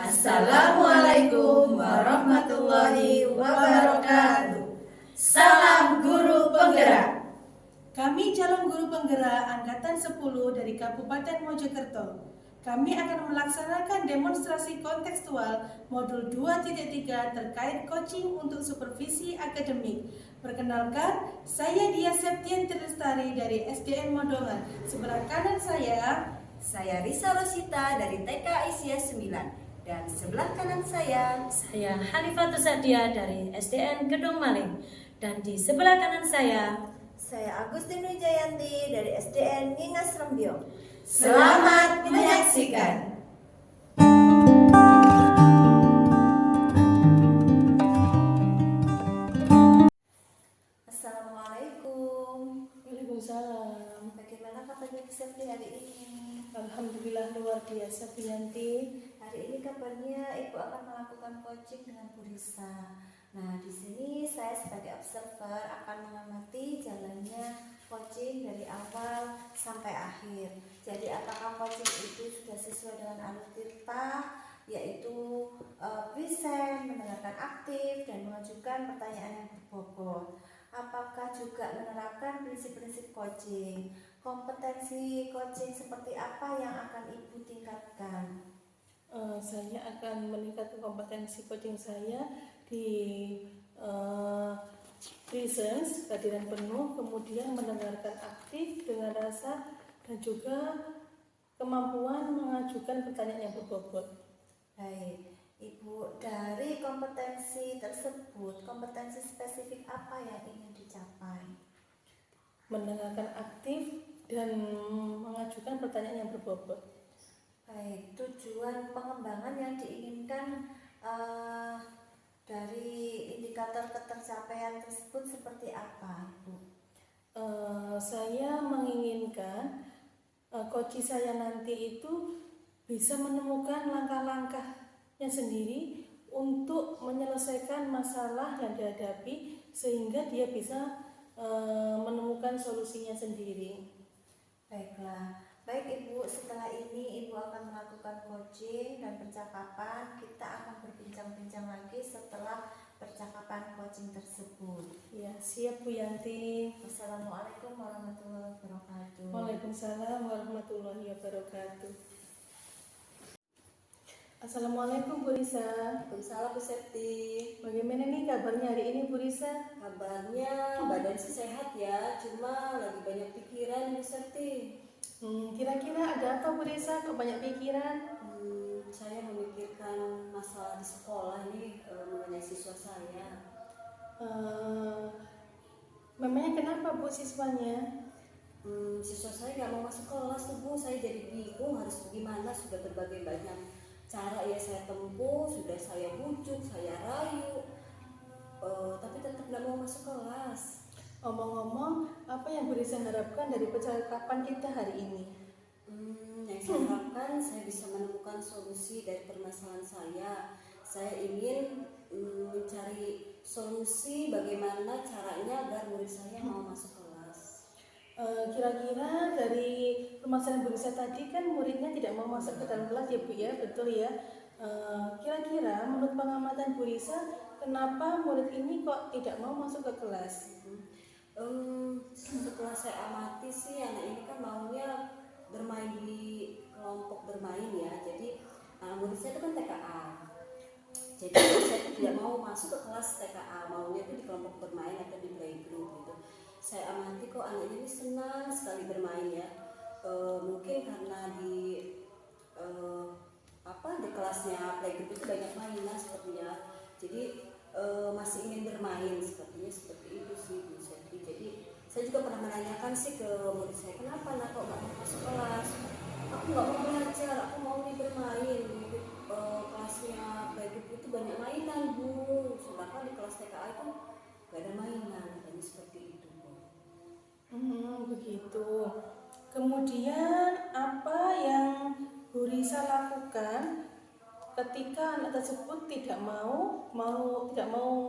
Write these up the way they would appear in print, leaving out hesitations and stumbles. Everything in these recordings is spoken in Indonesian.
Assalamualaikum warahmatullahi wabarakatuh. Salam guru penggerak. Kami calon guru penggerak Angkatan 10 dari Kabupaten Mojokerto. Kami akan melaksanakan demonstrasi kontekstual modul 2.3 terkait coaching untuk supervisi akademik. Perkenalkan, saya Dia Septian Lestari dari SDN Modongan. Sebelah kanan Saya Risa Rosita dari TK Isya 9. Dan sebelah kanan saya Hanifatus Sadia dari SDN Gedung Maling. Dan di sebelah kanan saya Agustin Wijayanti dari SDN Ningas Rembyong. Selamat menyaksikan. Assalamualaikum. Waalaikumsalam. Bagaimana kabarnya Septi hari ini? Alhamdulillah luar biasa Bu Yanti. Hari ini kabarnya Ibu akan melakukan coaching dengan Bu Risa. Nah, di sini saya sebagai observer akan mengamati jalannya coaching dari awal sampai akhir. Jadi apakah coaching itu sudah sesuai dengan alur tirta, yaitu present, mendengarkan aktif, dan mengajukan pertanyaan yang berbobot. Apakah juga menerapkan prinsip-prinsip coaching? Kompetensi coaching seperti apa yang akan Ibu tingkatkan? Saya akan meningkatkan kompetensi coaching saya di presence, kehadiran penuh, kemudian mendengarkan aktif dengan rasa, dan juga kemampuan mengajukan pertanyaan yang berbobot. Baik, Ibu, dari kompetensi tersebut, kompetensi spesifik apa yang ingin dicapai? Mendengarkan aktif dan mengajukan pertanyaan yang berbobot. Baik, tujuan pengembangan yang diinginkan dari indikator ketercapaian tersebut seperti apa, Ibu? Saya menginginkan coach saya nanti itu bisa menemukan langkah-langkahnya sendiri untuk menyelesaikan masalah yang dihadapi sehingga dia bisa menemukan solusinya sendiri. Baiklah, baik Ibu, setelah ini Ibu akan melakukan coaching dan percakapan. Kita akan berbincang-bincang lagi setelah percakapan coaching tersebut. Ya, siap Bu Yanti. Wassalamualaikum warahmatullahi wabarakatuh. Waalaikumsalam warahmatullahi wabarakatuh. Assalamualaikum Bu Risa. Waalaikumsalam Bu Septi. Bagaimana nih kabarnya hari ini Bu Risa? Kabarnya badan sih sehat ya, cuma lagi banyak pikiran Bu Septi. Kira-kira ada apa Bu Risa kok banyak pikiran? Saya memikirkan masalah di sekolah ini mengenai siswa saya. Memangnya kenapa Bu siswanya? Siswa saya nggak mau masuk kelas tuh Bu, saya jadi bingung harus bagaimana. Sudah berbagai banyak cara ya saya tempuh, sudah saya bujuk, saya rayu, tapi tetap nggak mau masuk kelas. Omong-omong, apa yang Bu Risa harapkan dari percakapan kita hari ini? Yang saya harapkan saya bisa menemukan solusi dari permasalahan saya. Saya ingin mencari solusi bagaimana caranya agar murid saya mau masuk kelas. Kira-kira dari permasalahan Bu Risa tadi kan muridnya tidak mau masuk ke dalam kelas ya Bu ya, betul ya? Kira-kira menurut pengamatan Bu Risa, kenapa murid ini kok tidak mau masuk ke kelas? Setelah saya amati sih anak ini kan maunya bermain di kelompok bermain ya. Jadi murid saya itu kan TKA. Jadi saya tidak mau masuk ke kelas TKA, maunya itu di kelompok bermain atau di playgroup gitu. Saya amati kok anak ini senang sekali bermain ya. Mungkin karena di kelasnya playgroup itu banyak mainan sepertinya. Jadi masih ingin bermain sepertinya seperti itu sih Bu Septi. Jadi saya juga pernah menanyakan sih ke murid saya, kenapa nak kok nggak mau masuk kelas? Aku nggak mau belajar, aku mau nih bermain. Kelasnya playgroup itu banyak mainan Bu, sedangkan di kelas TKA itu nggak ada mainan, katanya seperti itu Bu. Begitu. Kemudian apa yang Bu Risa lakukan ketika anak tersebut tidak mau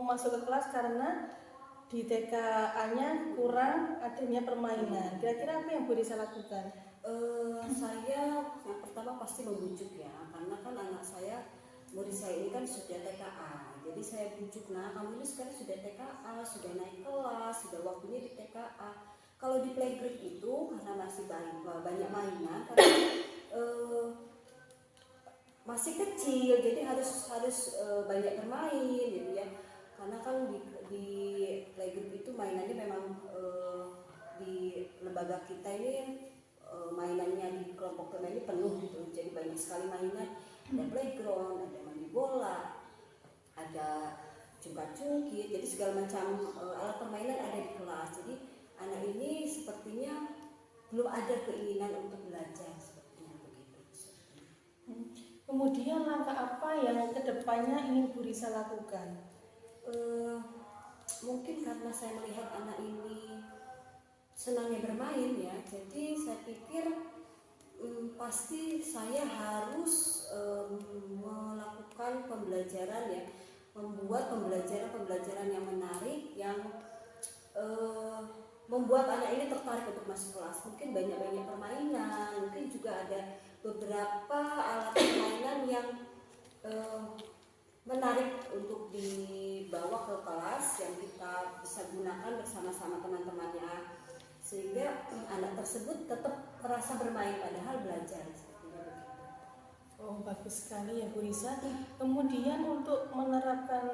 masuk ke kelas karena di TKA-nya kurang adanya permainan? Kira-kira apa yang Bu Risa lakukan? Saya yang pertama pasti membujuk ya, karena kan anak saya saya ini kan sudah TKA, jadi saya bujuk, nah kamu ini sekarang sudah TKA, sudah naik kelas, sudah waktunya di TKA. Kalau di playgroup itu karena masih banyak mainan, karena masih kecil, jadi harus banyak bermain gitu ya. Karena kan di playgroup itu mainannya memang di lembaga kita ini mainannya di kelompok teman ini penuh gitu, jadi banyak sekali mainan. Ada playground, ada mandi bola, ada cungkit-cungkit, jadi segala macam alat permainan ada di kelas. Jadi anak ini sepertinya belum ada keinginan untuk belajar, sepertinya begitu. Kemudian langkah apa yang kedepannya ingin Bu Risa lakukan? Mungkin karena saya melihat anak ini senangnya bermain ya, jadi saya pikir pasti saya harus melakukan pembelajaran ya, membuat pembelajaran yang menarik, yang membuat anak ini tertarik untuk masuk kelas. Mungkin banyak permainan, mungkin juga ada beberapa alat permainan yang menarik untuk dibawa ke kelas yang kita bisa gunakan bersama-sama teman-temannya, sehingga anak tersebut tetap merasa bermain padahal belajar. Oh, bagus sekali ya Bu Risa. Kemudian untuk menerapkan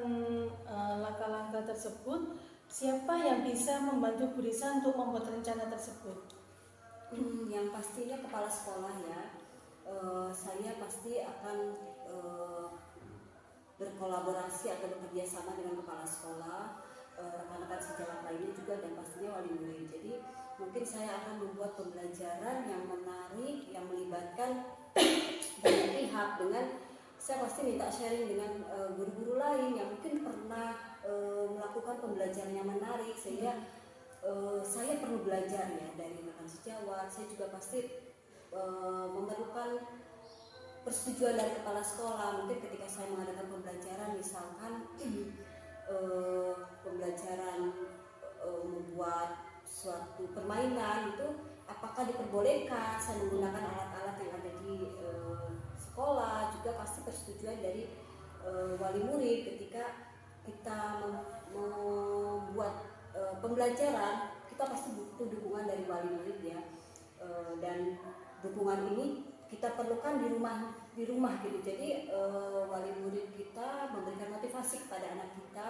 langkah-langkah tersebut, siapa yang bisa membantu Bu Risa untuk membuat rencana tersebut? Yang pastinya kepala sekolah ya. Saya pasti akan berkolaborasi atau bekerja sama dengan kepala sekolah, rekan-rekan sejawat lainnya juga, dan pastinya wali murid. Jadi mungkin saya akan membuat pembelajaran yang menarik, yang melibatkan banyak pihak. Dengan saya pasti minta sharing dengan guru-guru lain yang mungkin pernah melakukan pembelajaran yang menarik, sehingga saya perlu belajar ya dari rekan sejawat. Saya juga pasti memerlukan persetujuan dari kepala sekolah. Mungkin ketika saya mengadakan pembelajaran, misalkan pembelajaran membuat suatu permainan itu, apakah diperbolehkan saya menggunakan alat-alat yang ada di sekolah. Juga pasti persetujuan dari wali murid. Ketika kita membuat pembelajaran, kita pasti butuh dukungan dari wali murid ya, dan dukungan ini kita perlukan di rumah gitu. Jadi wali murid kita memberikan motivasi kepada anak kita,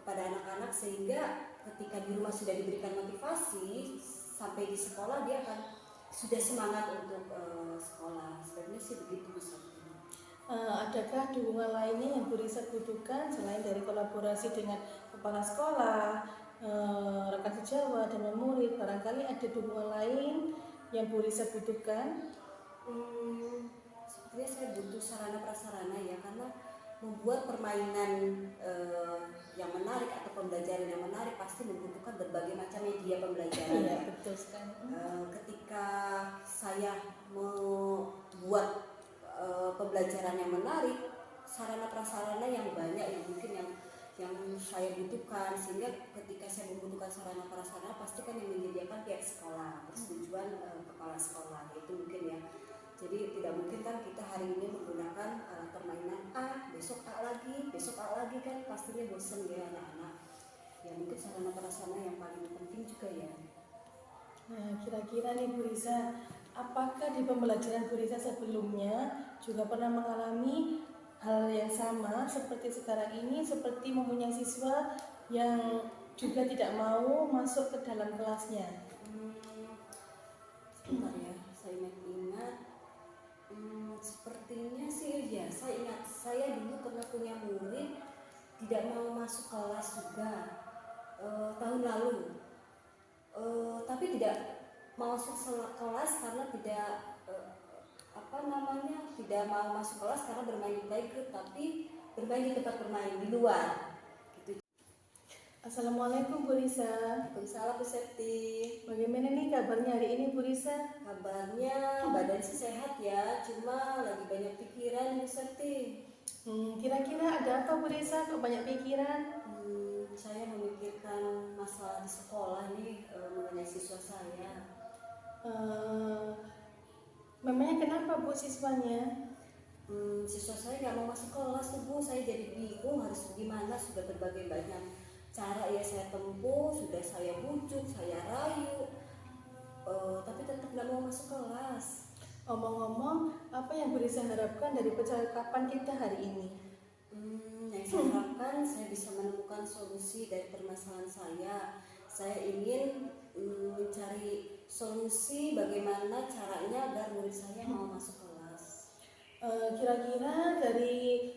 kepada anak-anak, sehingga ketika di rumah sudah diberikan motivasi, sampai di sekolah dia akan sudah semangat untuk sekolah. Sebenarnya sih begitu Ustaz. Adakah dukungan lainnya yang Bu Risa butuhkan selain dari kolaborasi dengan kepala sekolah, rekan sejawat, dan murid? Barangkali ada dukungan lain yang Bu Risa butuhkan? Sebenarnya saya butuh sarana prasarana ya, karena membuat permainan yang menarik atau pembelajaran yang menarik pasti membutuhkan berbagai macam media pembelajaran. Iya, ya. betul sekali. Ketika saya membuat pembelajaran yang menarik, sarana prasarana yang banyak yang mungkin yang saya butuhkan, sehingga ketika saya membutuhkan sarana prasarana pasti kan yang menyediakan pihak sekolah, persetujuan kepala sekolah itu mungkin ya. Jadi tidak mungkin kan kita hari ini menggunakan alat permainan A, besok A lagi kan pastinya bosan ya anak-anak. Ya mungkin sarana prasarana yang paling penting juga ya. Nah, kira-kira nih Bu Risa, apakah di pembelajaran Bu Risa sebelumnya juga pernah mengalami hal yang sama seperti sekarang ini, seperti mempunyai siswa yang juga tidak mau masuk ke dalam kelasnya? Sebentar ya, saya ingat. Sepertinya sih ya, saya ingat saya dulu pernah punya murid tidak mau masuk kelas juga tahun lalu. Tapi tidak mau masuk kelas karena tidak tidak mau masuk kelas karena bermain di playgroup, tapi bermain di tempat bermain di luar. Gitu. Assalamualaikum Bu Risa. Waalaikumsalam Bu Septi. Bagaimana nih kabarnya hari ini Bu Risa? Kabarnya badan sih sehat ya, cuma lagi banyak pikiran Bu Septi. Kira-kira ada apa Bu Risa kok banyak pikiran? Saya memikirkan masalah di sekolah nih, mengenai siswa saya. Memangnya kenapa Bu siswanya? Siswa saya nggak mau masuk kelas tuh Bu, saya jadi bingung harus gimana, sudah berbagai banyak cara ya saya tempuh, sudah saya bujuk, saya rayu, tapi tetap nggak mau masuk kelas. Omong-omong, apa yang Bu Risa harapkan dari percakapan kita hari ini? Yang saya harapkan saya bisa menemukan solusi dari permasalahan saya. Saya ingin mencari solusi bagaimana caranya agar murid saya mau masuk kelas. Kira-kira dari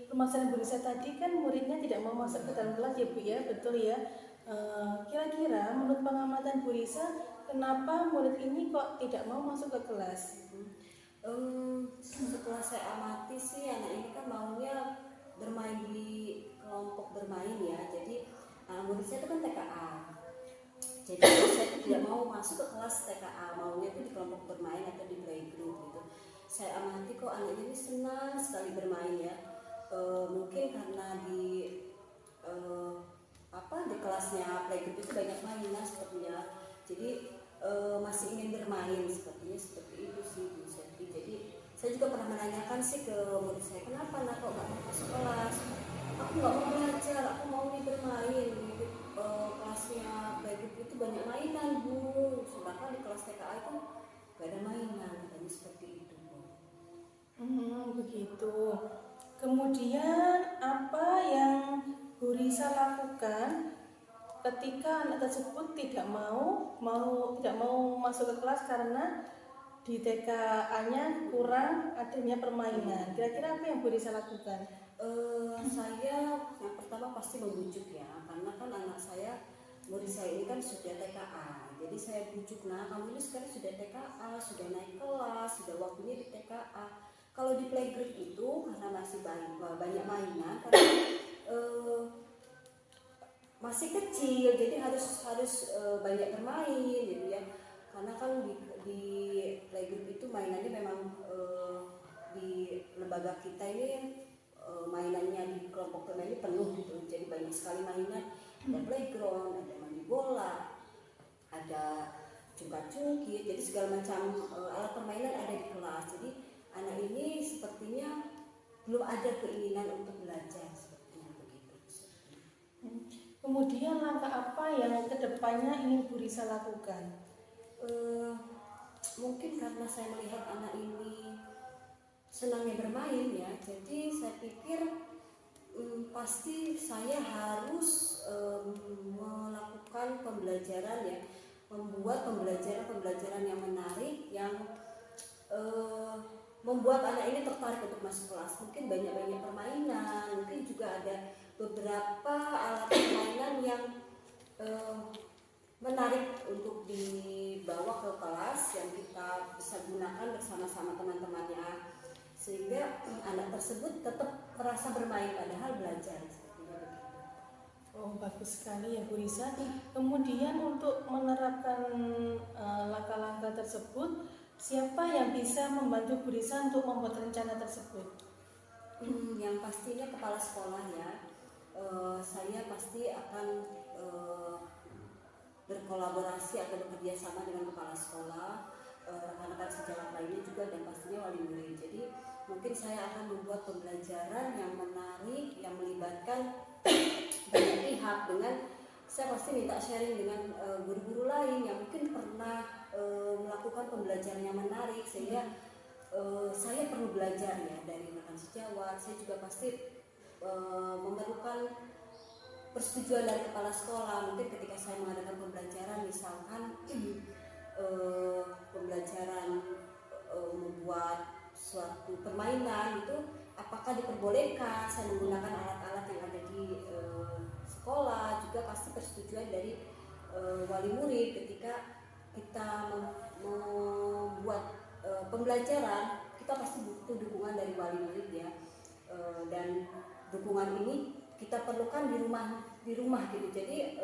permasalahan Bu Risa tadi kan muridnya tidak mau masuk ke dalam kelas ya Bu ya, betul ya. Kira-kira menurut pengamatan Bu Risa, kenapa murid ini kok tidak mau masuk ke kelas? Setelah saya amati sih anak ini kan maunya bermain di kelompok bermain ya. Jadi murid saya itu kan TKA. Jadi saya tidak mau masuk ke kelas TKA, maunya itu di kelompok bermain atau di playgroup gitu. Saya amati kok anak ini senang sekali bermain ya. Mungkin karena di kelasnya playgroup itu banyak mainan sepertinya. Jadi masih ingin bermain sepertinya seperti itu sih Bu Setri. Jadi saya juga pernah menanyakan sih ke murid saya, kenapa nak kok nggak mau masuk kelas? Aku nggak mau belajar, aku mau nih bermain. Kelasnya playgroup itu banyak mainan Bu, sedangkan di kelas TKA itu nggak ada mainan, katanya seperti itu Bu. Begitu. Kemudian apa yang Bu Risa lakukan ketika anak tersebut tidak mau masuk ke kelas karena di TKA-nya kurang adanya permainan? Kira-kira apa yang Bu Risa lakukan? Saya yang pertama pasti membujuk ya, karena kan anak saya, murid saya ini kan sudah TKA. Jadi saya bujuk, nah kamu ini sekarang sudah TKA, sudah naik kelas, sudah waktunya di TKA. Kalau di playgroup itu karena masih banyak mainan, karena masih kecil, jadi harus banyak bermain gitu ya. Karena kan di playgroup itu mainannya memang di lembaga kita ini mainannya di kelompok bermain ini penuh gitu. Jadi banyak sekali mainan, ada playground, ada mandi bola, ada cungkit-cungkit, jadi segala macam alat permainan ada di kelas. Jadi anak ini sepertinya belum ada keinginan untuk belajar, sepertinya begitu. Kemudian langkah apa yang kedepannya ingin Bu Risa lakukan? Mungkin karena saya melihat anak ini senangnya bermain ya, jadi saya pikir pasti saya harus melakukan pembelajaran ya, membuat pembelajaran yang menarik, yang membuat anak ini tertarik untuk masuk kelas. Mungkin banyak permainan, mungkin juga ada beberapa alat permainan yang menarik untuk dibawa ke kelas yang kita bisa gunakan bersama-sama teman-temannya, sehingga anak tersebut tetap merasa bermain padahal belajar. Oh, bagus sekali ya Bu Risa. Kemudian untuk menerapkan langkah-langkah tersebut, siapa yang bisa membantu Bu Risa untuk membuat rencana tersebut? Yang pastinya kepala sekolah ya. Saya pasti akan berkolaborasi atau bekerja sama dengan kepala sekolah, rekan-rekan sejawat lainnya juga, dan pastinya wali murid. Jadi mungkin saya akan membuat pembelajaran yang menarik, yang melibatkan banyak pihak. Dengan saya pasti minta sharing dengan guru-guru lain yang mungkin pernah melakukan pembelajaran yang menarik, sehingga saya perlu belajar ya dari rekan sejawat. Saya juga pasti memerlukan persetujuan dari kepala sekolah. Mungkin ketika saya mengadakan pembelajaran, misalkan pembelajaran membuat suatu permainan itu, apakah diperbolehkan saya menggunakan alat-alat yang ada di sekolah, juga pasti persetujuan dari wali murid. Ketika kita membuat pembelajaran, kita pasti butuh dukungan dari wali murid ya, dan dukungan ini kita perlukan di rumah gitu. Jadi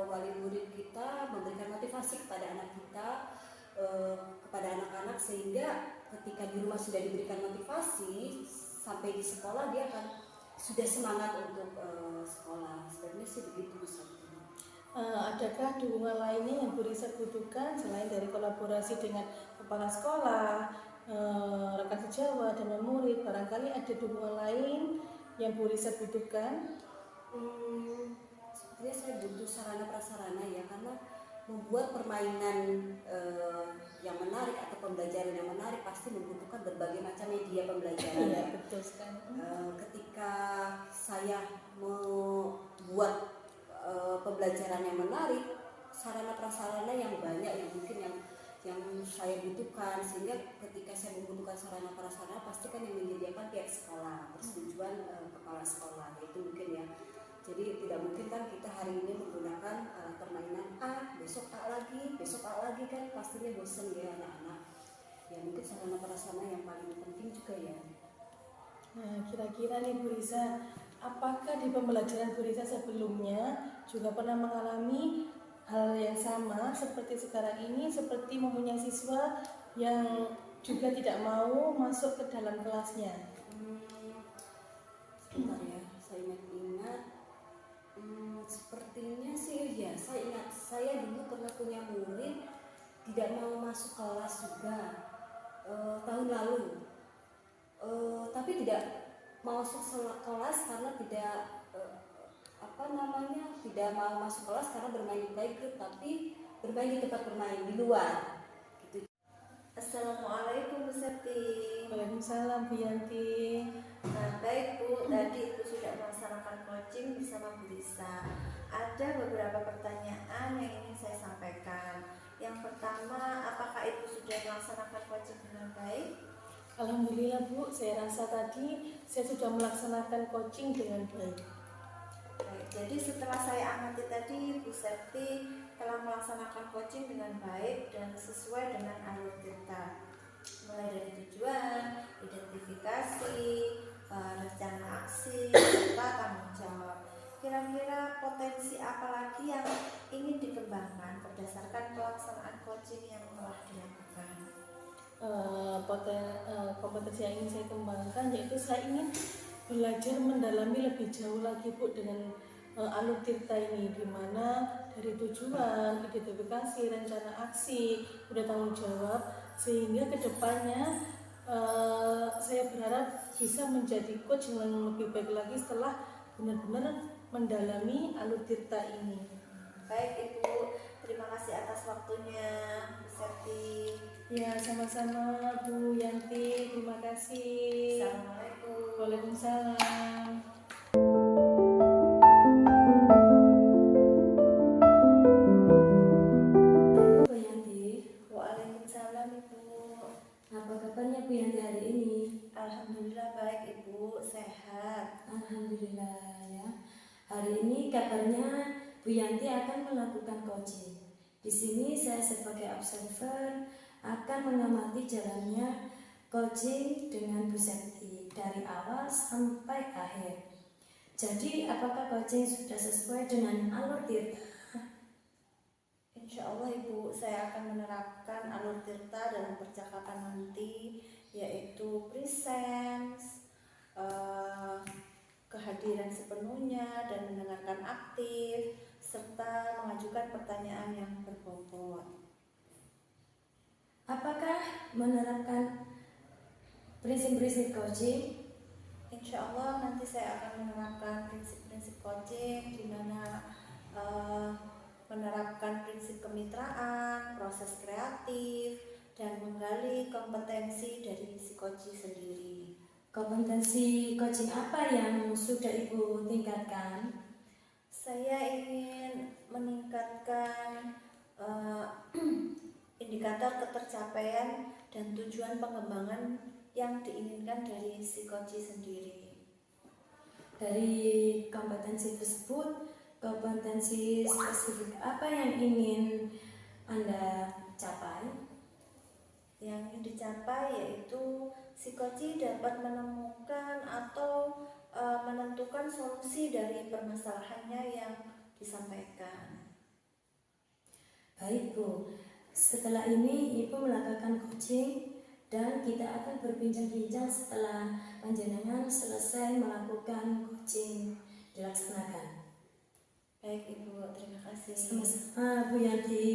wali murid kita memberikan motivasi kepada anak kita, kepada anak-anak, sehingga ketika di rumah sudah diberikan motivasi, sampai di sekolah dia akan sudah semangat untuk sekolah. Sebenarnya sih begitu bisa. Adakah dukungan lainnya yang Bu Risa butuhkan selain dari kolaborasi dengan kepala sekolah, rekan sejawat dan murid? Barangkali ada dukungan lain yang Bu Risa butuhkan? Sebenarnya saya butuh sarana prasarana ya, karena membuat permainan yang menarik atau pembelajaran yang menarik pasti membutuhkan berbagai macam media pembelajaran. Iya, Ya. betul sekali. Ketika saya membuat pembelajaran yang menarik, sarana prasarana yang banyak yang mungkin yang saya butuhkan, sehingga ketika saya membutuhkan sarana prasarana pasti kan yang menyediakan pihak sekolah, persetujuan kepala sekolah itu mungkin ya. Jadi tidak mungkin kan kita hari ini menggunakan permainan A, besok A lagi kan pastinya bosan ya anak-anak. Ya mungkin sarana prasarana yang paling penting juga ya. Nah, kira-kira nih Bu Risa, apakah di pembelajaran Bu Risa sebelumnya juga pernah mengalami hal yang sama seperti sekarang ini, seperti mempunyai siswa yang juga tidak mau masuk ke dalam kelasnya? Sebentar ya, saya ingat. Sepertinya sih ya, saya ingat saya dulu pernah punya murid tidak mau masuk kelas juga tahun lalu. Tapi tidak mau masuk kelas karena tidak tidak mau masuk kelas karena bermain di playgroup, tapi bermain di tempat bermain di luar. Gitu. Assalamualaikum Bu Septi. Waalaikumsalam Bu Yanti. Nah, baik Bu, tadi Ibu sudah melaksanakan coaching bersama Bu Risa. Ada beberapa pertanyaan yang ingin saya sampaikan. Yang pertama, apakah Ibu sudah melaksanakan coaching dengan baik? Alhamdulillah Bu, saya rasa tadi saya sudah melaksanakan coaching dengan baik. Baik, jadi setelah saya amati tadi, Bu Septi telah melaksanakan coaching dengan baik dan sesuai dengan alur tirta, mulai dari tujuan, identifikasi, rencana aksi, serta tanggung jawab. Kira-kira potensi apa lagi yang ingin dikembangkan berdasarkan pelaksanaan coaching yang telah dilakukan? Kompetensi yang ingin saya kembangkan yaitu saya ingin belajar mendalami lebih jauh lagi Bu dengan alur tirta ini, di mana dari tujuan, identifikasi, rencana aksi, udah tanggung jawab, sehingga kedepannya saya berharap bisa menjadi coach yang lebih baik lagi setelah benar-benar mendalami alur tirta ini. Baik Ibu, terima kasih atas waktunya Bu Septi. Ya, sama-sama Bu Yanti, terima kasih. Assalamualaikum. Waalaikumsalam. Bu Yanti, Waalaikumsalam Ibu. apa kabarnya Bu Yanti hari ini? Alhamdulillah baik Ibu, sehat. Alhamdulillah ya. Hari ini kabarnya Bu Yanti akan melakukan coaching. Di sini saya sebagai observer akan mengamati jalannya coaching dengan Bu Septi dari awal sampai akhir. Jadi apakah coaching sudah sesuai dengan alur tirta? Insya Allah Ibu, saya akan menerapkan alur tirta dalam percakapan nanti, yaitu presence, kehadiran sepenuhnya dan mendengarkan aktif, serta mengajukan pertanyaan yang berbobot. Apakah menerapkan prinsip-prinsip coaching? Insya Allah nanti saya akan menerapkan prinsip-prinsip coaching, di mana menerapkan prinsip kemitraan, proses kreatif, dan menggali kompetensi dari si coaching sendiri. Kompetensi coaching apa yang sudah Ibu tingkatkan? Saya ingin meningkatkan indikator ketercapaian dan tujuan pengembangan yang diinginkan dari si coaching sendiri. Dari kompetensi tersebut, kompetensi spesifik apa yang ingin Anda capai? Yang ingin dicapai yaitu si coaching dapat menemukan atau menentukan solusi dari permasalahannya yang disampaikan. Baik Bu, setelah ini Ibu melakukan coaching dan kita akan berbincang-bincang setelah panjenengan selesai melakukan coaching dilaksanakan. Baik Ibu, terima kasih. Sama-sama Bu Yanti.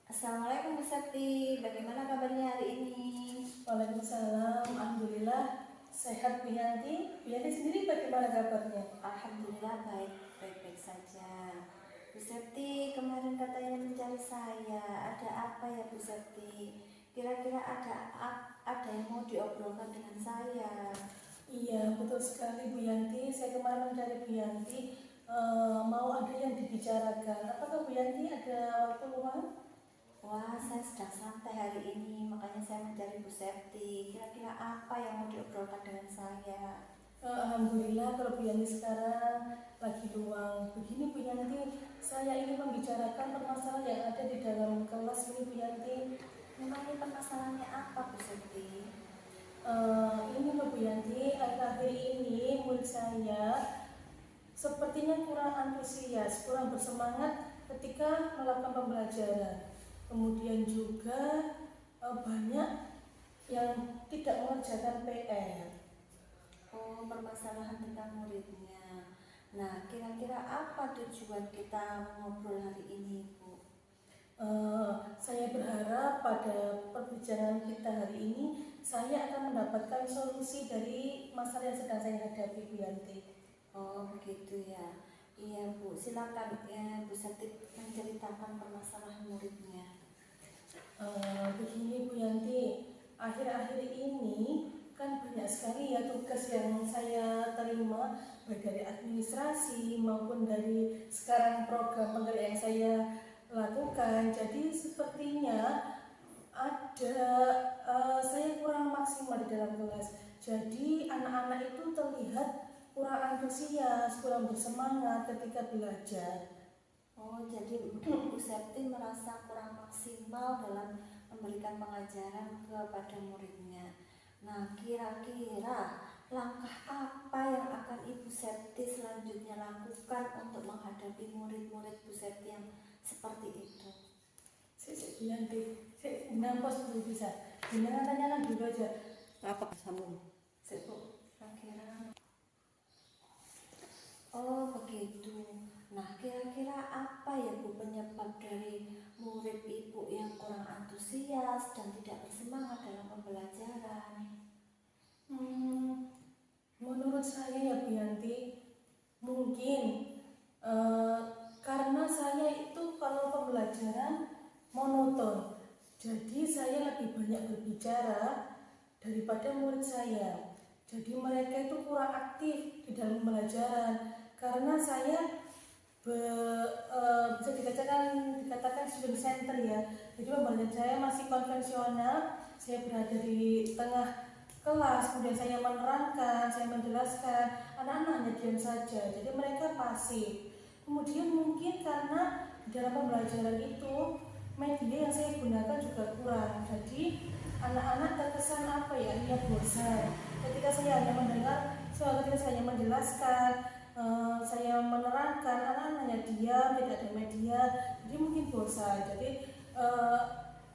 Assalamualaikum Bu Septi, bagaimana kabarnya hari ini? Waalaikumsalam. Alhamdulillah sehat Bu Yanti. Bu Yanti sendiri bagaimana kabarnya? Alhamdulillah baik-baik saja. Bu Septi kemarin katanya mencari saya. Ada apa ya Bu Septi? Kira-kira ada yang mau diobrolkan dengan saya? Iya, betul sekali Bu Yanti. Saya kemarin mencari Bu Yanti, mau ada yang dibicarakan. Apakah Bu Yanti ada waktu luang? Wah, saya sedang santai hari ini, makanya saya mencari Bu Septi. Kira-kira apa yang mau diobrolkan dengan saya? Alhamdulillah kalau Bu Yanti sekarang lagi luang. Begini Bu Yanti, saya ingin membicarakan permasalahan yang ada di dalam kelas ini Bu Yanti. Memangnya permasalahannya apa Bu Septi? Ini loh Bu Yanti, akhir-akhir ini murid saya sepertinya kurang antusias, kurang bersemangat ketika melakukan pembelajaran. Kemudian juga banyak yang tidak mengerjakan PR. Oh, permasalahan tentang muridnya. Nah, kira-kira apa tujuan kita ngobrol hari ini, Bu? Saya berharap pada perbincangan kita hari ini saya akan mendapatkan solusi dari masalah yang sedang saya hadapi Bu Yanti. Oh, begitu ya. Iya, Bu. Silakan ya, Bu Septi menceritakan permasalahan muridnya. Begini Bu Yanti, akhir-akhir ini kan banyak sekali ya tugas yang saya terima, baik dari administrasi maupun dari sekarang program penggerak yang saya lakukan. Jadi sepertinya saya kurang maksimal di dalam kelas. Jadi anak-anak itu terlihat kurang antusias, kurang bersemangat ketika belajar. Oh, jadi Bu Septi merasa kurang maksimal dalam memberikan pengajaran kepada muridnya. Nah, kira-kira langkah apa yang akan Ibu Septi selanjutnya lakukan untuk menghadapi murid-murid Bu Septi yang seperti itu? Bu Yanti, nampos dulu bisa. Gimana tanyakan dulu aja. Apa sambung? Kira-kira. Oh, begitu. Nah, kira-kira apa ya Bu penyebab dari murid Ibu yang kurang antusias dan tidak bersemangat dalam pembelajaran? Menurut saya ya Bu Yanti, mungkin karena saya itu kalau pembelajaran monoton, jadi saya lebih banyak berbicara daripada murid saya. Jadi mereka itu kurang aktif di dalam pembelajaran karena saya bisa dikatakan student center ya. Jadi pembelajaran saya masih konvensional, saya berada di tengah kelas, kemudian saya menerangkan, saya menjelaskan, anak-anak hanya diam saja, jadi mereka pasif. Kemudian mungkin karena dalam pembelajaran itu media yang saya gunakan juga kurang, jadi anak-anak terkesan hanya bosan. Ketika saya hanya mendengar, ketika saya hanya menjelaskan, saya menerangkan, anak-anak hanya diam, tidak ada media, jadi mungkin bosan. Jadi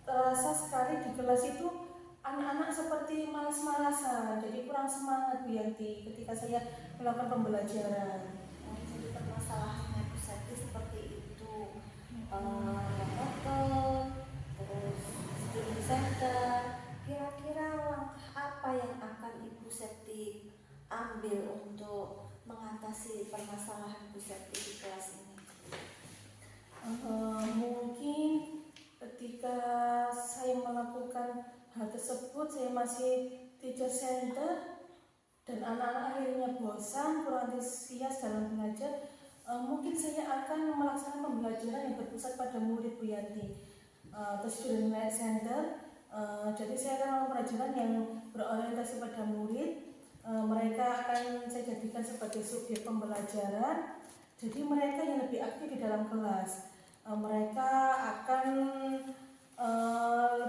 terasa sekali di kelas itu anak-anak seperti malas-malasan, jadi kurang semangat Bu Yanti ketika saya melakukan pembelajaran. Jadi permasalahannya Bu Septi seperti itu. Monoton, terus student center. Kira-kira langkah apa yang akan Ibu Septi ambil untuk mengatasi permasalahan Bu Septi di kelas ini? Mungkin ketika saya melakukan hal tersebut, saya masih teacher center dan anak-anak akhirnya bosan, kurang antusias dalam belajar, mungkin saya akan melaksanakan pembelajaran yang berpusat pada murid Bu Yanti atau student center. Jadi saya akan melakukan pembelajaran yang berorientasi pada murid. Mereka akan saya jadikan sebagai subjek pembelajaran. Jadi mereka yang lebih aktif di dalam kelas. Mereka akan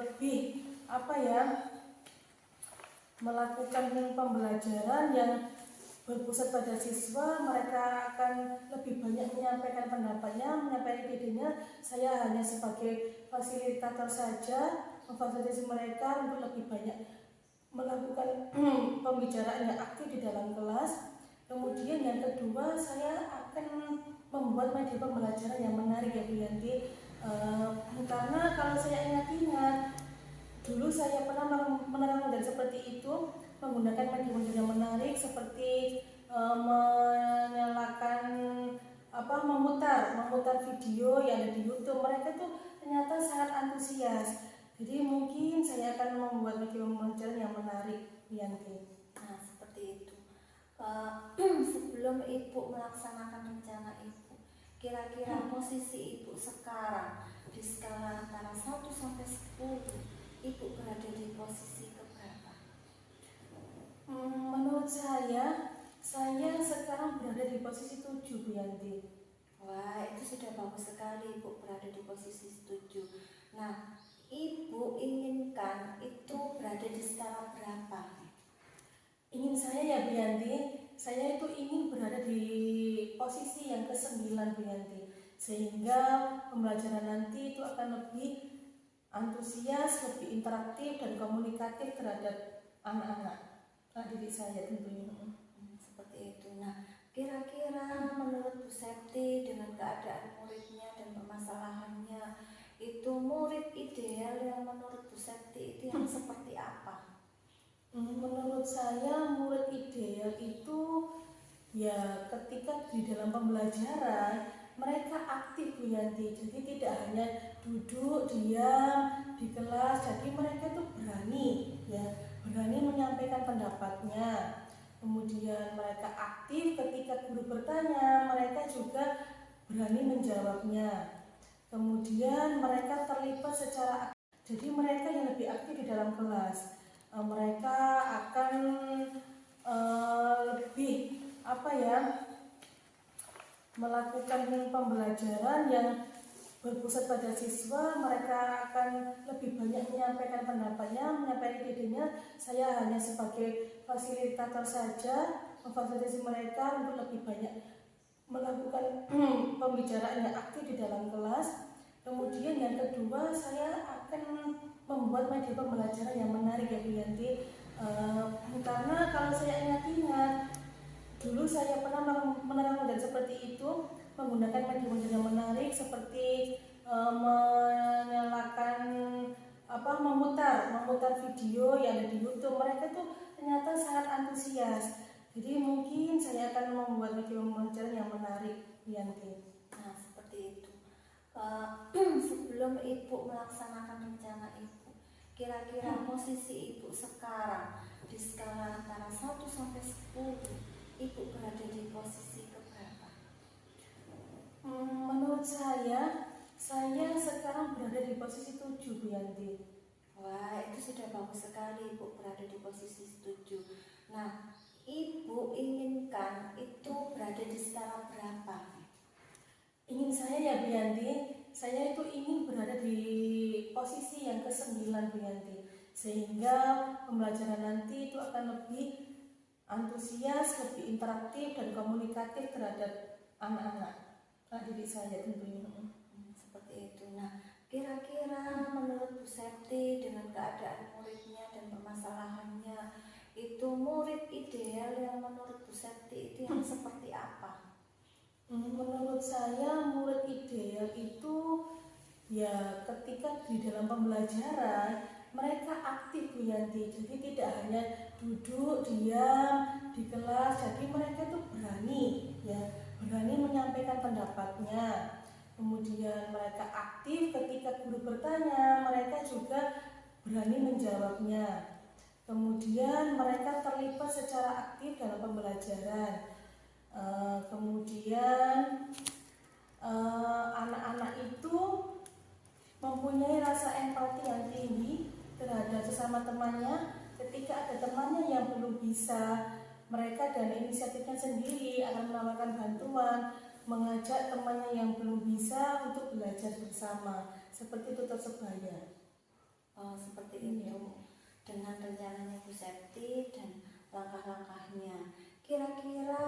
lebih melakukan pembelajaran yang berpusat pada siswa. Mereka akan lebih banyak menyampaikan pendapatnya, menyampaikan idenya. Saya hanya sebagai fasilitator saja, memfasilitasi mereka untuk lebih banyak melakukan pembicaraan yang aktif di dalam kelas. Kemudian yang kedua, saya akan membuat media pembelajaran yang menarik ya Bu Yanti. Karena kalau saya ingat-ingat, dulu saya pernah seperti itu menggunakan media-media yang menarik seperti menyalakan memutar video yang ada di YouTube. Mereka tuh ternyata sangat antusias. Jadi mungkin saya akan membuat media pembelajaran yang menarik, Yanti. Nah, seperti itu. Sebelum Ibu melaksanakan rencana Ibu, kira-kira posisi Ibu sekarang di skala antara 1 sampai 10, Ibu berada di posisi keberapa? Menurut saya sekarang berada di posisi 7, Bu Yanti. Wah, itu sudah bagus sekali Ibu berada di posisi 7. Nah, Ibu inginkan itu berada di skala berapa? Ingin saya ya Bu Yanti, saya itu ingin berada di posisi yang ke-9 Bu Yanti, sehingga pembelajaran nanti itu akan lebih antusias, lebih interaktif dan komunikatif terhadap anak-anak didik saya tentunya. Seperti itu. Nah, kira-kira menurut Bu Septi dengan keadaan muridnya dan permasalahannya, itu murid ideal yang menurut Bu Septi itu yang seperti apa? Menurut saya murid ideal itu ya ketika di dalam pembelajaran mereka aktif Bu Yanti, jadi tidak hanya duduk diam di kelas, jadi mereka itu berani menyampaikan pendapatnya. Kemudian mereka aktif ketika guru bertanya, mereka juga berani menjawabnya. Kemudian mereka terlibat secara aktif, jadi mereka yang lebih aktif di dalam kelas. Mereka akan lebih melakukan pembelajaran yang berpusat pada siswa. Mereka akan lebih banyak menyampaikan pendapatnya, menyampaikan idenya. Saya hanya sebagai fasilitator saja, memfasilitasi mereka untuk lebih banyak melakukan pembicaraan yang aktif di dalam kelas. Kemudian yang kedua, saya akan membuat media pembelajaran yang menarik ya Bu Yanti, karena kalau saya ingat-ingat dulu saya pernah menerapkan model seperti itu, menggunakan media yang menarik seperti menyalakan memutar video yang ada di YouTube. Mereka tuh ternyata sangat antusias. Jadi mungkin saya akan membuat media pembelajaran yang menarik, Yanti. Nah, seperti itu. Sebelum Ibu melaksanakan rencana Ibu, kira-kira posisi Ibu sekarang di skala antara 1 sampai 10, Ibu berada di posisi keberapa? Menurut saya sekarang berada di posisi 7 Bu Yanti. Wah, itu sudah bagus sekali Ibu berada di posisi 7. Nah, Ibu inginkan itu berada di skala berapa? Ingin saya ya Bu Yanti, saya itu ingin berada di posisi yang ke-9 Bu Yanti, sehingga pembelajaran nanti itu akan lebih antusias, lebih interaktif dan komunikatif terhadap anak-anak didik saya tentunya. Seperti itu. Nah, kira-kira menurut Bu Septi dengan keadaan muridnya dan permasalahannya, itu murid ideal yang menurut Bu Septi itu yang seperti apa? Menurut saya murid ideal itu ya ketika di dalam pembelajaran mereka aktif Bu Yanti, jadi tidak hanya duduk diam di kelas, jadi mereka tuh berani menyampaikan pendapatnya. Kemudian mereka aktif ketika guru bertanya, mereka juga berani menjawabnya. Kemudian mereka terlibat secara aktif dalam pembelajaran. Kemudian anak-anak itu mempunyai rasa empati yang tinggi terhadap sesama temannya. Ketika ada temannya yang belum bisa, mereka dan inisiatifnya sendiri akan menawarkan bantuan, mengajak temannya yang belum bisa untuk belajar bersama. Seperti tutor sebaya. Seperti itu. Dengan rencananya Bu Septi dan langkah-langkahnya, kira-kira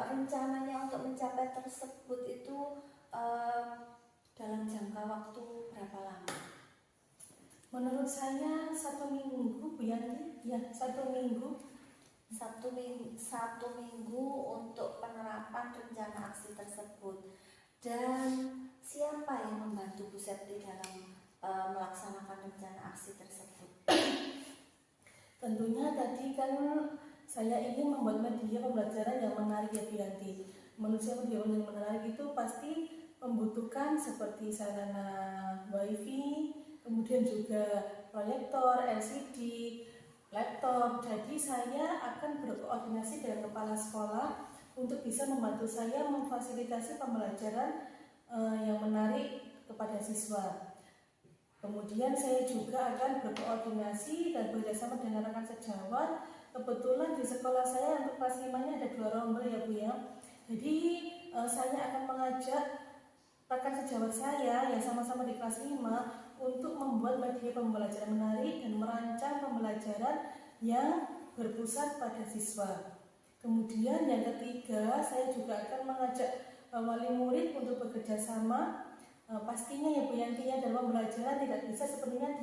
rencananya untuk mencapai tersebut itu dalam jangka waktu berapa lama? Menurut saya 1 minggu Bu Yanti, ya 1 minggu. 1 minggu untuk penerapan rencana aksi tersebut. Dan siapa yang membantu Bu Septi dalam melaksanakan rencana aksi tersebut? Tentunya tadi kan saya ingin membuat media pembelajaran yang menarik ya Bu Yanti. Manusia media yang menarik itu pasti membutuhkan seperti sarana wifi, kemudian juga proyektor, LCD, laptop. Jadi saya akan berkoordinasi dengan kepala sekolah untuk bisa membantu saya memfasilitasi pembelajaran yang menarik kepada siswa. Kemudian saya juga akan berkoordinasi dan bekerjasama dengan rekan sejawat. Kebetulan di sekolah saya untuk kelas 5-nya ada 2 rombel ya Bu ya. Jadi saya akan mengajak rekan sejawat saya yang sama-sama di kelas 5 untuk membuat media pembelajaran menarik dan merancang pembelajaran yang berpusat pada siswa. Kemudian yang ketiga, saya juga akan mengajak wali murid untuk bekerja sama. Pastinya ya Bu Yanti ya, dalam pembelajaran tidak bisa sepenuhnya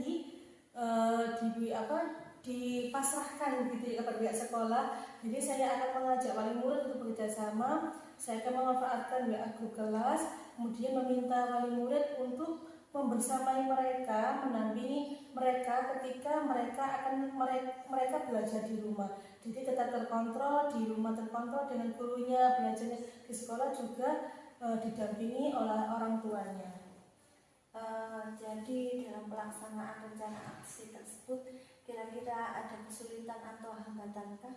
dipasrahkan gitu ya kepada pihak sekolah. Jadi saya akan mengajak wali murid untuk bekerja sama. Saya akan memanfaatkan WA Group kelas, kemudian meminta wali murid untuk membersamai mereka, mendampingi mereka ketika mereka belajar di rumah. Jadi tetap terkontrol di rumah, terkontrol dengan gurunya, belajarnya di sekolah juga didampingi oleh orang tuanya. Jadi dalam pelaksanaan rencana aksi tersebut kira-kira ada kesulitan atau hambatankah?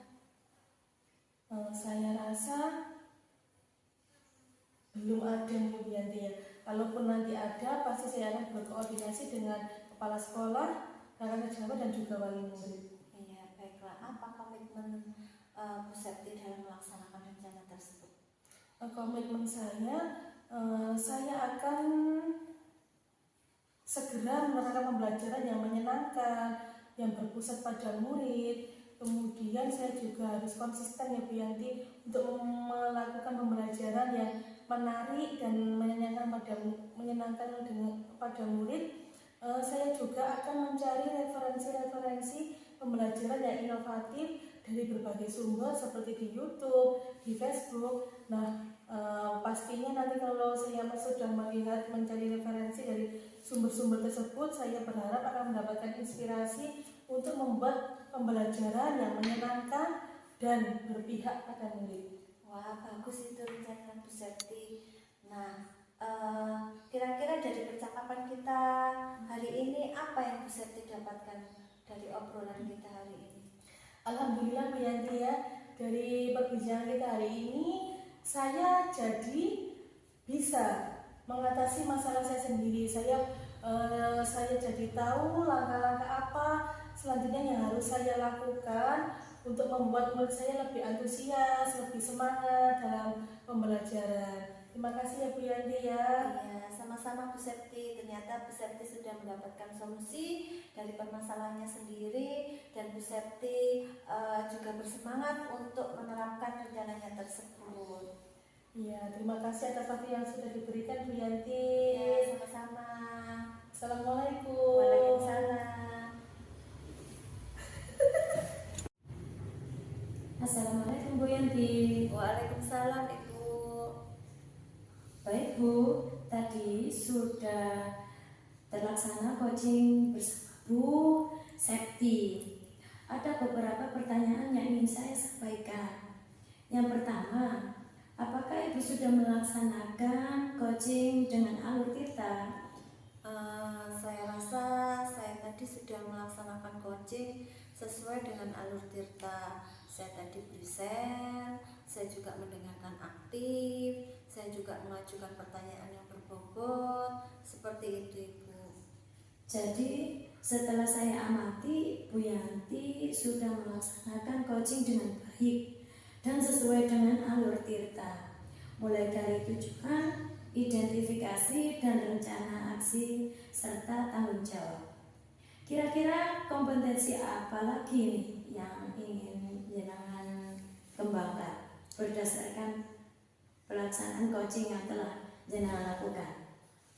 Saya rasa belum ada Bu Yanti ya. Kalaupun nanti ada, pasti saya akan berkoordinasi dengan kepala sekolah, rekan sejawat dan juga wali murid. Iya, baiklah. Apa komitmen Bu Septi dalam melaksanakan rencana tersebut? Komitmen saya akan segera menerapkan pembelajaran yang menyenangkan, yang berpusat pada murid. Kemudian saya juga harus konsisten ya Bu Yanti untuk melakukan pembelajaran yang menarik dan menyenangkan pada murid. Saya juga akan mencari referensi pembelajaran yang inovatif dari berbagai sumber seperti di YouTube, di Facebook. Nah, pastinya nanti kalau saya sudah mencari referensi dari sumber-sumber tersebut, saya berharap akan mendapatkan inspirasi untuk membuat pembelajaran yang menyenangkan dan berpihak pada murid. Wah, bagus itu rencana Bu Septi. Nah, kira-kira dari percakapan kita hari ini apa yang Bu Septi dapatkan dari obrolan kita hari ini? Alhamdulillah Bu Yanti ya, dari perbincangan kita hari ini saya jadi bisa mengatasi masalah saya sendiri. Saya jadi tahu langkah-langkah apa selanjutnya yang harus saya lakukan untuk membuat murid saya lebih antusias, lebih semangat dalam pembelajaran. Terima kasih ya Bu Yanti ya. Iya, sama-sama Bu Septi. Ternyata Bu Septi sudah mendapatkan solusi dari permasalahannya sendiri dan Bu Septi juga bersemangat untuk menerapkan rencananya tersebut. Iya, terima kasih atas waktu yang sudah diberikan Bu Yanti. Ya, sama-sama. Assalamualaikum. Waalaikumsalam. Assalamualaikum Bu Yanti. Waalaikumsalam Ibu. Baik Bu, tadi sudah terlaksana coaching bersama Bu Septi. Ada beberapa pertanyaan yang ingin saya sampaikan. Yang pertama, apakah Ibu sudah melaksanakan coaching dengan alur tirta? Saya rasa saya tadi sudah melaksanakan coaching sesuai dengan alur tirta. Saya tadi present, saya juga mendengarkan aktif, saya juga mengajukan pertanyaan yang berbobot, seperti itu Ibu. Jadi setelah saya amati, Bu Yanti sudah melaksanakan coaching dengan baik dan sesuai dengan alur tirta, mulai dari tujuan, identifikasi dan rencana aksi serta tanggung jawab. Kira-kira kompetensi apa lagi nih yang ingin jenengan kembangkan berdasarkan pelaksanaan coaching yang telah jenengan lakukan?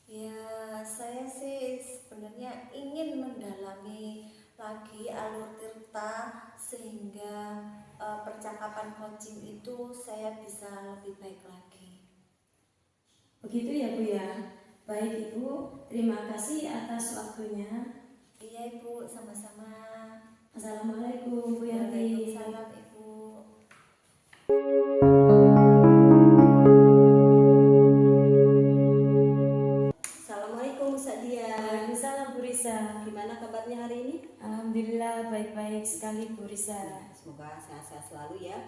Ya, saya sih sebenarnya ingin mendalami lagi alur tirta sehingga percakapan coaching itu saya bisa lebih baik lagi. Begitu ya Bu ya. Baik Ibu, terima kasih atas waktunya. Iya Ibu, sama-sama. Assalamualaikum Bu Yanti. Waalaikumsalam Ibu. Assalamualaikum Bu Sadia. Waalaikumsalam Bu Risa. Gimana kabarnya hari ini? Alhamdulillah baik-baik sekali Bu Risa. Semoga sehat-sehat selalu ya.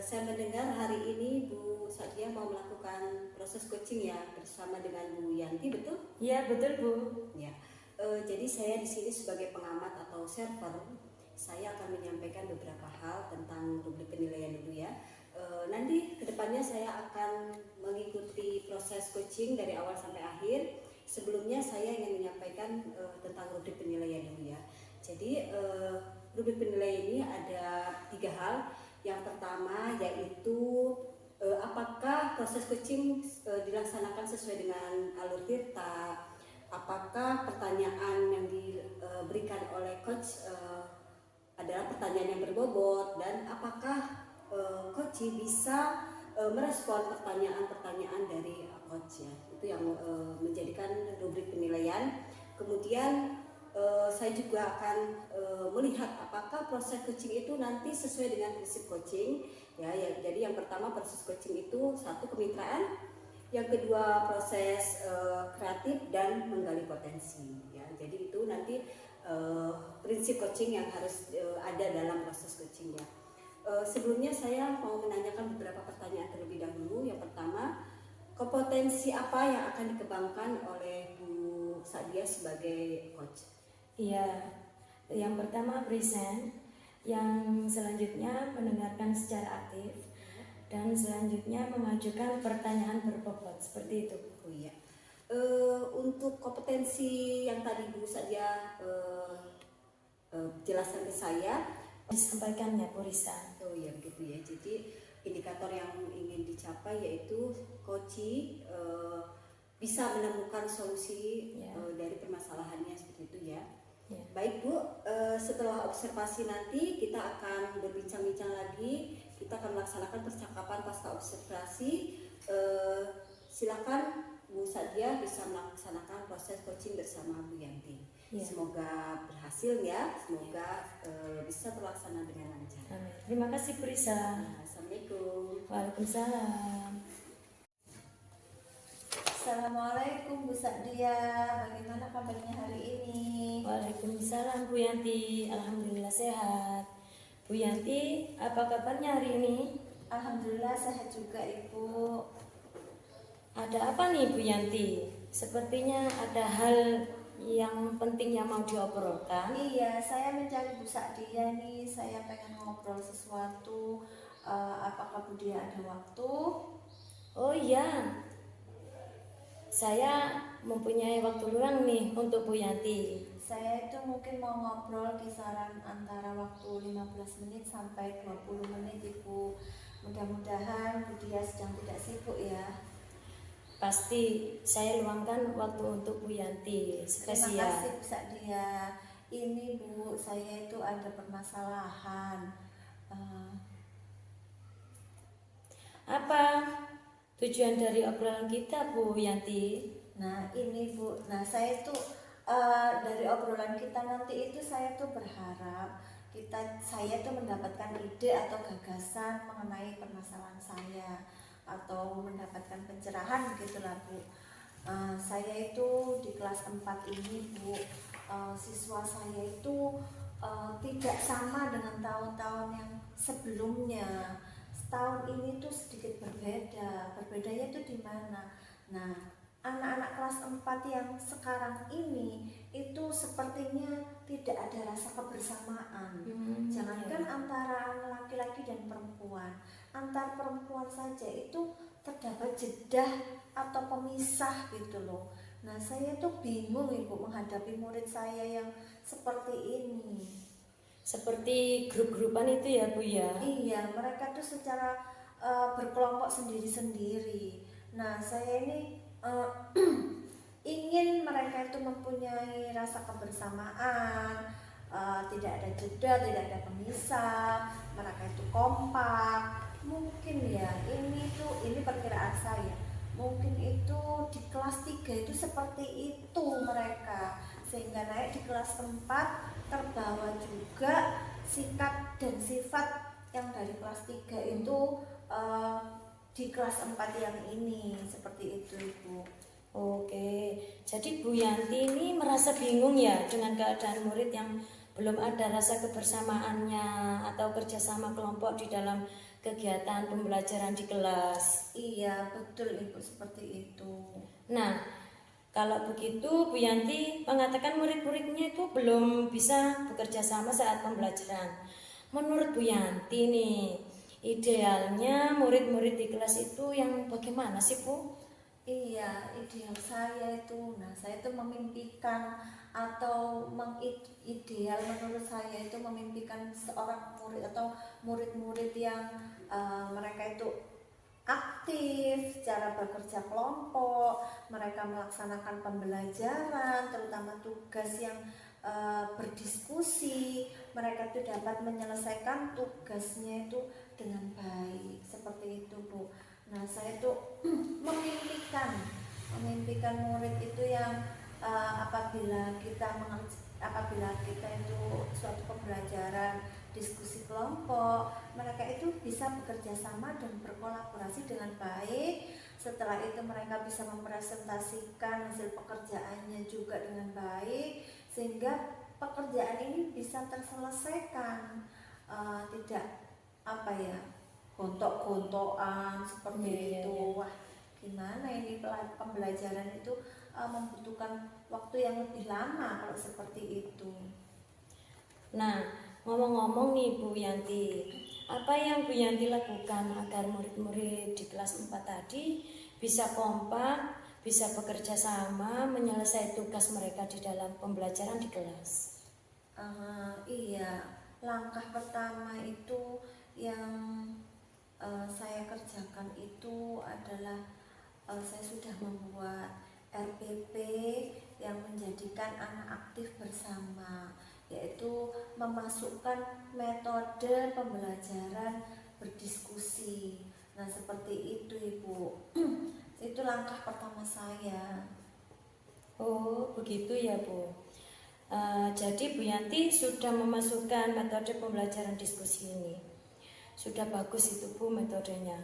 Saya mendengar hari ini Bu Sadia mau melakukan proses coaching ya bersama dengan Bu Yanti, betul? Iya betul Bu. Ya. Jadi saya di sini sebagai pengamat atau server, saya akan menyampaikan beberapa hal tentang rubrik penilaian dulu ya. Nanti kedepannya saya akan mengikuti proses coaching dari awal sampai akhir. Sebelumnya saya ingin menyampaikan tentang rubrik penilaian dulu ya. Jadi rubrik penilaian ini ada 3 hal. Yang pertama yaitu apakah proses coaching dilaksanakan sesuai dengan alur tirta, apakah pertanyaan yang diberikan oleh coach adalah pertanyaan yang berbobot, dan apakah coach bisa merespon pertanyaan-pertanyaan dari coach ya. Itu yang menjadikan rubrik penilaian. Kemudian saya juga akan melihat apakah proses coaching itu nanti sesuai dengan prinsip coaching ya. Jadi yang pertama proses coaching itu satu kemitraan, yang kedua proses kreatif dan menggali potensi ya. Jadi itu nanti prinsip coaching yang harus ada dalam proses coaching ya. Sebelumnya saya mau menanyakan beberapa pertanyaan terlebih dahulu. Yang pertama, kompetensi apa yang akan dikembangkan oleh Bu Sadia sebagai coach? Iya. Yang pertama present, yang selanjutnya mendengarkan secara aktif, dan selanjutnya mengajukan pertanyaan berbobot seperti itu. Oh iya. Untuk kompetensi yang tadi Bu Sadia jelaskan ke saya, Disampaikan ya Bu Risa. oh ya begitu ya. Jadi indikator yang ingin dicapai yaitu coach bisa menemukan solusi Ya. dari permasalahannya seperti itu ya. Ya. Baik Bu, setelah observasi nanti kita akan berbincang-bincang lagi. Kita akan melaksanakan percakapan pasca observasi. Silakan Bu Sadia bisa melaksanakan proses coaching bersama Bu Yanti. Ya. Semoga berhasil ya, semoga bisa terlaksana dengan lancar. Amin. Terima kasih Bu Risa. Assalamualaikum. Waalaikumsalam. Assalamualaikum Bu Sadia. Bagaimana kabarnya hari ini? Waalaikumsalam Bu Yanti. Alhamdulillah sehat. Bu Yanti, apa kabarnya hari ini? Alhamdulillah sehat juga Ibu. Ada apa nih Bu Yanti? Sepertinya ada hal yang penting yang mau diobrolkan. Iya, saya mencari Bu Sadia nih. Saya pengen ngobrol sesuatu. Apakah Bu Dia ada waktu? Oh iya, saya mempunyai waktu luang nih untuk Bu Yanti. Saya itu mungkin mau ngobrol kisaran antara waktu 15 menit sampai 20 menit Ibu. Mudah-mudahan Bu Dia sedang tidak sibuk ya. Pasti saya luangkan waktu untuk Bu Yanti Terima spesial. kasih Bu Sadia. Ini Bu, saya itu ada permasalahan. Apa tujuan dari obrolan kita Bu Yanti? Nah ini Bu, nah saya itu dari obrolan kita nanti itu saya tuh berharap saya tuh mendapatkan ide atau gagasan mengenai permasalahan saya, atau mendapatkan pencerahan begitulah Bu. Saya itu di kelas 4 ini Bu, siswa saya itu tidak sama dengan tahun-tahun yang sebelumnya. Setahun ini tuh sedikit berbeda. Berbedanya tuh di mana? Nah, anak-anak kelas 4 yang sekarang ini itu sepertinya tidak ada rasa kebersamaan. Jangankan antara laki-laki dan perempuan, antar perempuan saja itu terdapat jedah atau pemisah gitu loh. Nah saya tuh bingung Ibu menghadapi murid saya yang seperti ini. Seperti grup-grupan itu ya Bu ya? Iya, mereka tuh secara berkelompok sendiri-sendiri. Nah saya ini ingin mereka itu mempunyai rasa kebersamaan, tidak ada jeda, tidak ada pemisah, mereka itu kompak. Mungkin ya ini perkiraan saya, mungkin itu di kelas 3 itu seperti itu mereka. sehingga naik di kelas 4 terbawa juga sikap dan sifat yang dari kelas 3 itu di kelas 4 yang ini, seperti itu Ibu. Oke, jadi Bu Yanti ini merasa bingung ya dengan keadaan murid yang belum ada rasa kebersamaannya atau kerjasama kelompok di dalam kegiatan pembelajaran di kelas. Iya, betul Ibu, seperti itu. Nah, kalau begitu Bu Yanti mengatakan murid-muridnya itu belum bisa bekerja sama saat pembelajaran. Menurut Bu Yanti nih, idealnya murid-murid di kelas itu yang bagaimana sih Bu? Iya, ideal saya itu, saya itu memimpikan atau ideal menurut saya itu memimpikan seorang murid atau murid-murid yang mereka itu aktif, cara bekerja kelompok, mereka melaksanakan pembelajaran, terutama tugas yang berdiskusi, mereka itu dapat menyelesaikan tugasnya itu dengan baik, seperti itu Bu. Nah, saya tuh memimpikan murid itu yang apabila kita itu suatu pembelajaran diskusi kelompok, mereka itu bisa bekerja sama dan berkolaborasi dengan baik. Setelah itu mereka bisa mempresentasikan hasil pekerjaannya juga dengan baik, sehingga pekerjaan ini bisa terselesaikan, tidak gontok-gontokan seperti itu. Wah, gimana ini pembelajaran itu membutuhkan waktu yang lebih lama kalau seperti itu. Nah, ngomong-ngomong nih Bu Yanti, apa yang Bu Yanti lakukan agar murid-murid di kelas 4 tadi bisa kompak, bisa bekerja sama, menyelesaikan tugas mereka di dalam pembelajaran di kelas? Iya, langkah pertama itu yang saya kerjakan itu adalah saya sudah membuat RPP yang menjadikan anak aktif bersama, yaitu memasukkan metode pembelajaran berdiskusi. Nah, seperti itu Ibu. Itu langkah pertama saya. Oh, begitu ya Bu. Jadi Bu Yanti sudah memasukkan metode pembelajaran diskusi ini. Sudah bagus itu Bu metodenya.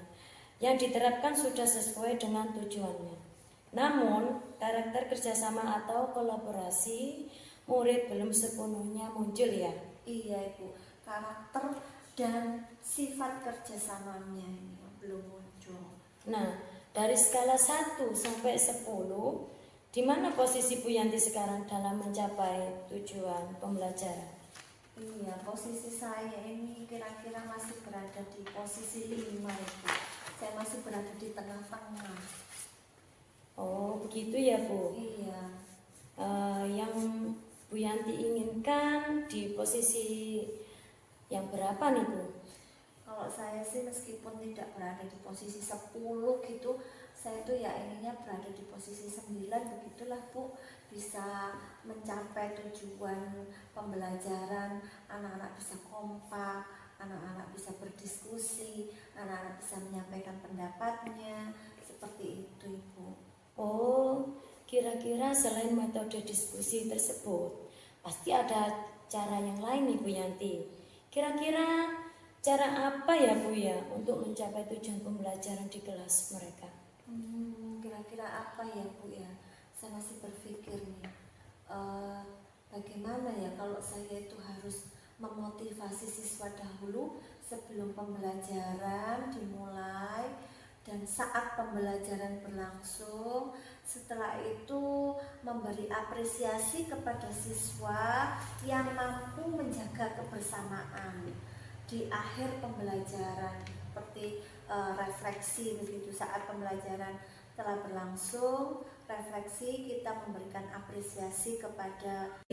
Yang diterapkan sudah sesuai dengan tujuannya. Namun, karakter kerjasama atau kolaborasi murid belum sepenuhnya muncul ya. Iya Ibu, karakter dan sifat kerjasamanya ini belum muncul. Nah, dari skala 1 sampai 10, di mana posisi Bu Yanti sekarang dalam mencapai tujuan pembelajaran? Iya, posisi saya ini kira-kira masih berada di posisi 5 Ibu. Saya masih berada di tengah-tengah. Oh, begitu ya Bu. Iya. Yang Bu Yanti inginkan di posisi yang berapa nih Bu? Kalau saya sih meskipun tidak berada di posisi 10 gitu, saya tuh ya inginnya berada di posisi 9, begitulah Bu, bisa mencapai tujuan pembelajaran, anak-anak bisa kompak, anak-anak bisa berdiskusi, anak-anak bisa menyampaikan pendapatnya, seperti itu Ibu. Oh, kira-kira selain metode diskusi tersebut, pasti ada cara yang lain nih Bu Yanti. Kira-kira cara apa ya Bu ya untuk mencapai tujuan pembelajaran di kelas mereka? Kira-kira apa ya Bu ya? Saya masih berpikir nih, bagaimana ya kalau saya itu harus memotivasi siswa dahulu sebelum pembelajaran dimulai dan saat pembelajaran berlangsung. Setelah itu memberi apresiasi kepada siswa yang mampu menjaga kebersamaan di akhir pembelajaran, seperti refleksi begitu. Saat pembelajaran telah berlangsung, refleksi, kita memberikan apresiasi kepada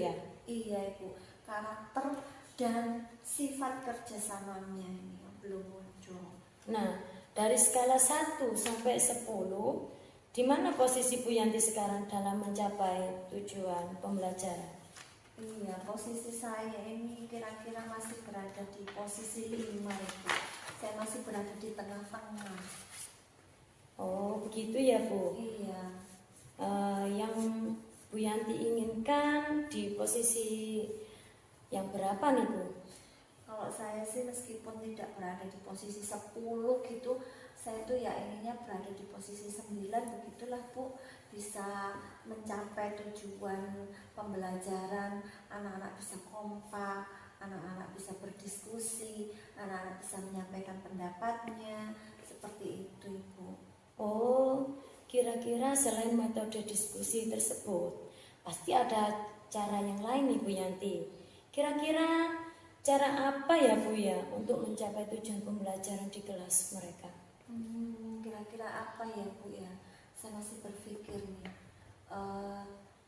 iya Ibu, karakter dan sifat kerjasamanya ini yang belum muncul. Nah, dari skala 1 sampai 10, di mana posisi Bu Yanti sekarang dalam mencapai tujuan pembelajaran? Iya, posisi saya ini kira-kira masih berada di posisi 5 Ibu. Saya masih berada di tengah-tengah. Oh, begitu ya Bu. Iya. Yang Bu Bu Yanti inginkan di posisi yang berapa nih Bu? Kalau saya sih meskipun tidak berada di posisi 10 gitu, saya tuh ya inginnya berada di posisi 9, begitulah Bu, bisa mencapai tujuan pembelajaran, anak-anak bisa kompak, anak-anak bisa berdiskusi, anak-anak bisa menyampaikan pendapatnya, seperti itu Ibu. Oh, kira-kira selain metode diskusi tersebut, pasti ada cara yang lain nih Bu Yanti. Kira-kira cara apa ya Bu ya untuk mencapai tujuan pembelajaran di kelas mereka? Kira-kira apa ya Bu ya? Saya masih berpikir nih,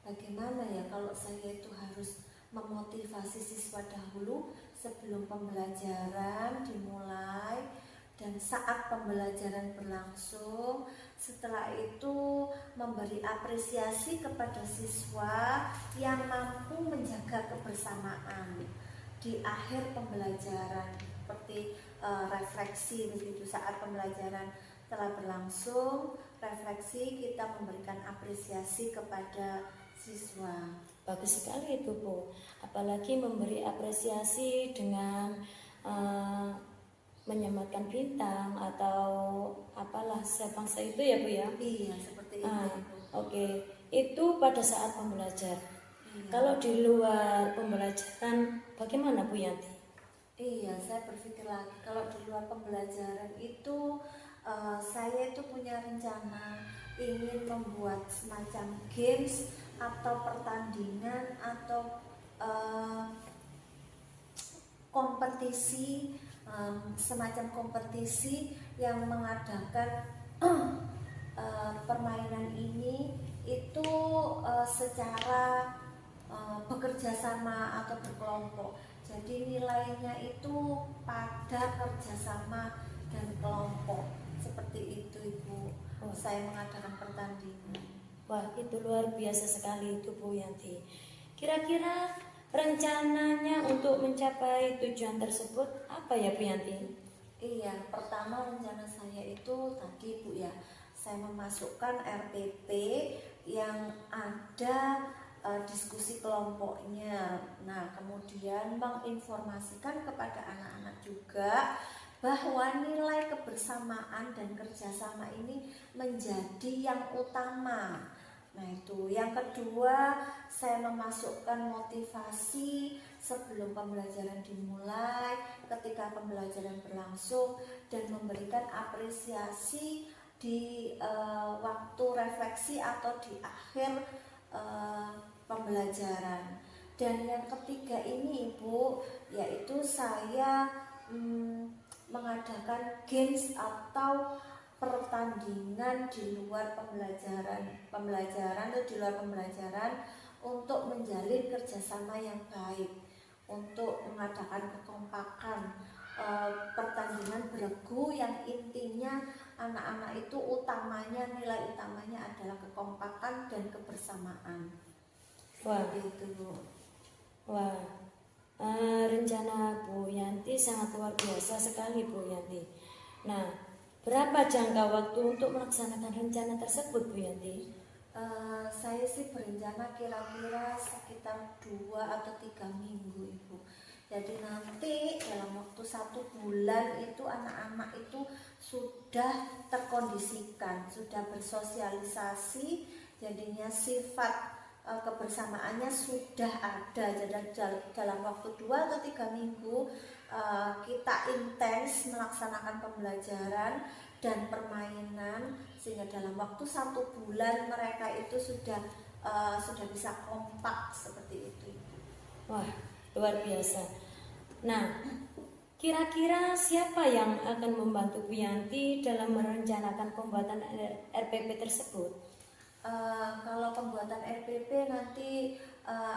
bagaimana ya kalau saya itu harus memotivasi siswa dahulu sebelum pembelajaran dimulai dan saat pembelajaran berlangsung. Setelah itu memberi apresiasi kepada siswa yang mampu menjaga kebersamaan di akhir pembelajaran, seperti refleksi begitu. Saat pembelajaran telah berlangsung, refleksi, kita memberikan apresiasi kepada siswa. Bagus sekali itu Bu, apalagi memberi apresiasi dengan menyematkan bintang atau apalah sebangsa itu ya Bu ya. Iya, seperti itu Bu. Oke, itu pada saat pembelajaran. Iya. Kalau di luar pembelajaran bagaimana Bu Yanti? Iya, saya berpikir lagi kalau di luar pembelajaran itu saya itu punya rencana ingin membuat semacam games atau pertandingan atau kompetisi, semacam kompetisi yang mengadakan permainan ini itu secara bekerja sama atau berkelompok. Jadi nilainya itu pada kerjasama dan kelompok, seperti itu Ibu. Saya mengadakan pertandingan. Wah, itu luar biasa sekali itu Bu Yanti. Kira-kira rencananya untuk mencapai tujuan tersebut apa ya Bu Yanti? Iya, pertama rencana saya itu tadi Bu ya, saya memasukkan RPP yang ada diskusi kelompoknya. Nah, kemudian menginformasikan kepada anak-anak juga bahwa nilai kebersamaan dan kerjasama ini menjadi yang utama. Nah itu. Yang kedua, saya memasukkan motivasi sebelum pembelajaran dimulai, ketika pembelajaran berlangsung, dan memberikan apresiasi di waktu refleksi atau di akhir pembelajaran. Dan yang ketiga ini Ibu, yaitu saya mengadakan games atau pertandingan di luar pembelajaran atau di luar pembelajaran untuk menjalin kerjasama yang baik, untuk mengadakan kekompakan, pertandingan beregu yang intinya anak-anak itu utamanya, nilai utamanya adalah kekompakan dan kebersamaan. Wah, itu Bu. Wah, rencana Bu Yanti sangat luar biasa sekali Bu Yanti. Nah, berapa jangka waktu untuk melaksanakan rencana tersebut Bu Yanti? Saya sih berencana kira-kira sekitar 2 atau 3 minggu Ibu. Jadi nanti dalam waktu 1 bulan itu anak-anak itu sudah terkondisikan, sudah bersosialisasi, jadinya sifat kebersamaannya sudah ada. Jadi dalam waktu 2 atau 3 minggu kita intens melaksanakan pembelajaran dan permainan, sehingga dalam waktu 1 bulan mereka itu sudah bisa kompak seperti itu. Wah, luar biasa. Nah, kira-kira siapa yang akan membantu Bu Yanti dalam merencanakan pembuatan RPP tersebut? Kalau pembuatan RPP nanti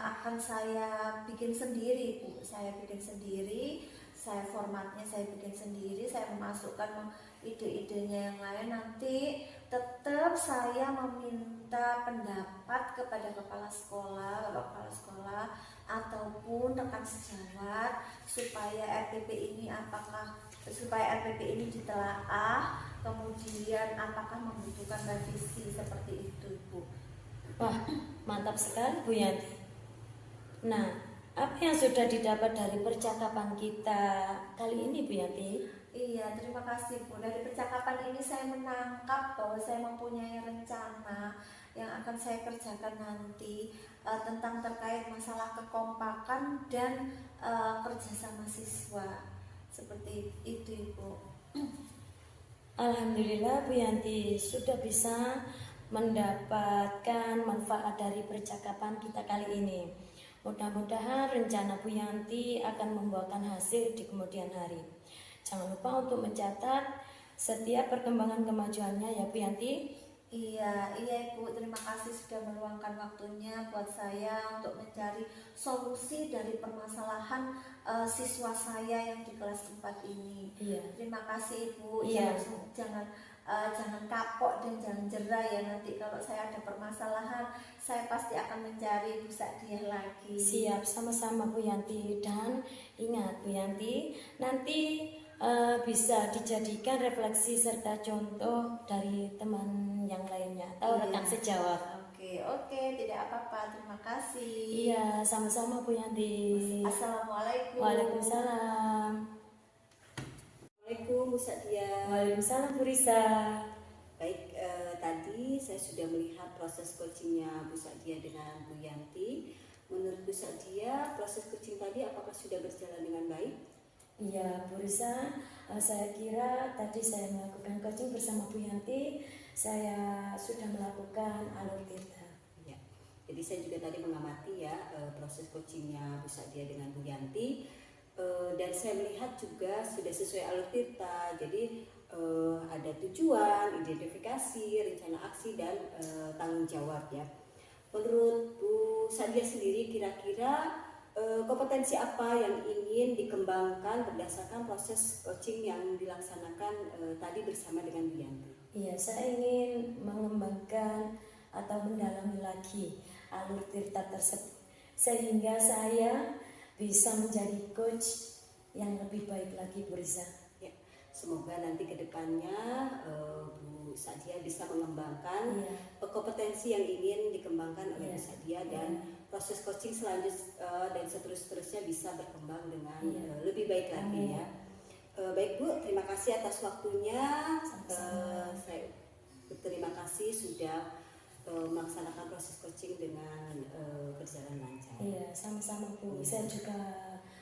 akan saya bikin sendiri Bu. Saya bikin sendiri, saya formatnya saya bikin sendiri, saya memasukkan ide-idenya yang lain. Nanti tetap saya meminta pendapat kepada kepala sekolah, bapak kepala sekolah ataupun rekan sejawat supaya RPP ini ditelaah, kemudian apakah membutuhkan revisi, seperti itu Bu. Wah, mantap sekali Bu Yanti. Nah, apa yang sudah didapat dari percakapan kita kali ini Bu Yanti? Iya, terima kasih Bu. Dari percakapan ini saya menangkap bahwa saya mempunyai rencana yang akan saya kerjakan nanti tentang terkait masalah kekompakan dan kerjasama siswa. Seperti itu, Ibu. Alhamdulillah Bu Yanti sudah bisa mendapatkan manfaat dari percakapan kita kali ini. Mudah-mudahan rencana Bu Yanti akan membuahkan hasil di kemudian hari. Jangan lupa untuk mencatat setiap perkembangan kemajuannya ya Bu Yanti. Iya Ibu, terima kasih sudah meluangkan waktunya buat saya untuk mencari solusi dari permasalahan siswa saya yang di kelas 4 ini. Iya. Terima kasih Ibu. Iya. Jangan kapok dan jangan jerah ya, nanti kalau saya ada permasalahan saya pasti akan mencari Bu Sa'diyah lagi. Siap, sama-sama Bu Yanti. Dan ingat Bu Yanti, nanti bisa dijadikan refleksi serta contoh dari teman yang lainnya atau rekan sejawat. Oke, tidak apa-apa. Terima kasih. Iya, sama-sama Bu Yanti. Assalamualaikum. Waalaikumsalam. Assalamualaikum Bu Sa'diyah. Waalaikumsalam Bu Risa. Baik, tadi saya sudah melihat proses coachingnya Bu Sa'diyah dengan Bu Yanti. Menurut Bu Sa'diyah, proses coaching tadi apakah sudah berjalan dengan baik? Iya Bu Risa, saya kira tadi saya melakukan coaching bersama Bu Yanti, saya sudah melakukan alur kita. Ya, jadi saya juga tadi mengamati ya proses coachingnya Bu Sa'diyah dengan Bu Yanti, dan saya melihat juga sudah sesuai alur kita. Jadi ada tujuan, identifikasi, rencana aksi, dan tanggung jawab ya. Menurut Bu Sa'diyah sendiri, kira-kira kompetensi apa yang ingin dikembangkan berdasarkan proses coaching yang dilaksanakan tadi bersama dengan Bu Yanti? Iya, saya ingin mengembangkan atau mendalami lagi alur tirta tersebut sehingga saya bisa menjadi coach yang lebih baik lagi Bu Risa. Ya, semoga nanti kedepannya Bu Sa'diyah bisa mengembangkan kompetensi yang ingin dikembangkan oleh Bu Sa'diyah dan proses coaching selanjutnya dan seterusnya bisa berkembang dengan lebih baik lagi ya. Baik Bu, terima kasih atas waktunya. Saya berterima kasih sudah melaksanakan proses coaching dengan berjalan lancar. Iya, sama-sama Bu. Saya juga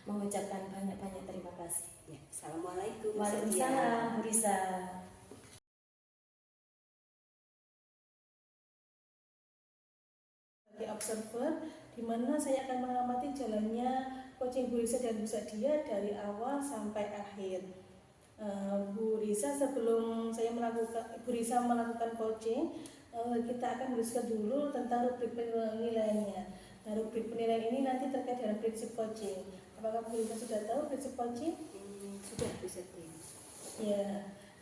mengucapkan banyak-banyak terima kasih. Ya, Assalamualaikum. Waalaikumsalam Bu Risa. Observer, di mana saya akan mengamati jalannya coaching Bu Risa dan Bu Sa'diyah dari awal sampai akhir. Bu Risa, sebelum Bu Risa melakukan coaching, kita akan berdiskusi dulu tentang rubrik penilaiannya. Nah, rubrik penilaian ini nanti terkait dengan prinsip coaching. Apakah Bu Risa sudah tahu prinsip coaching? Sudah Bu Sa'diyah. Ya,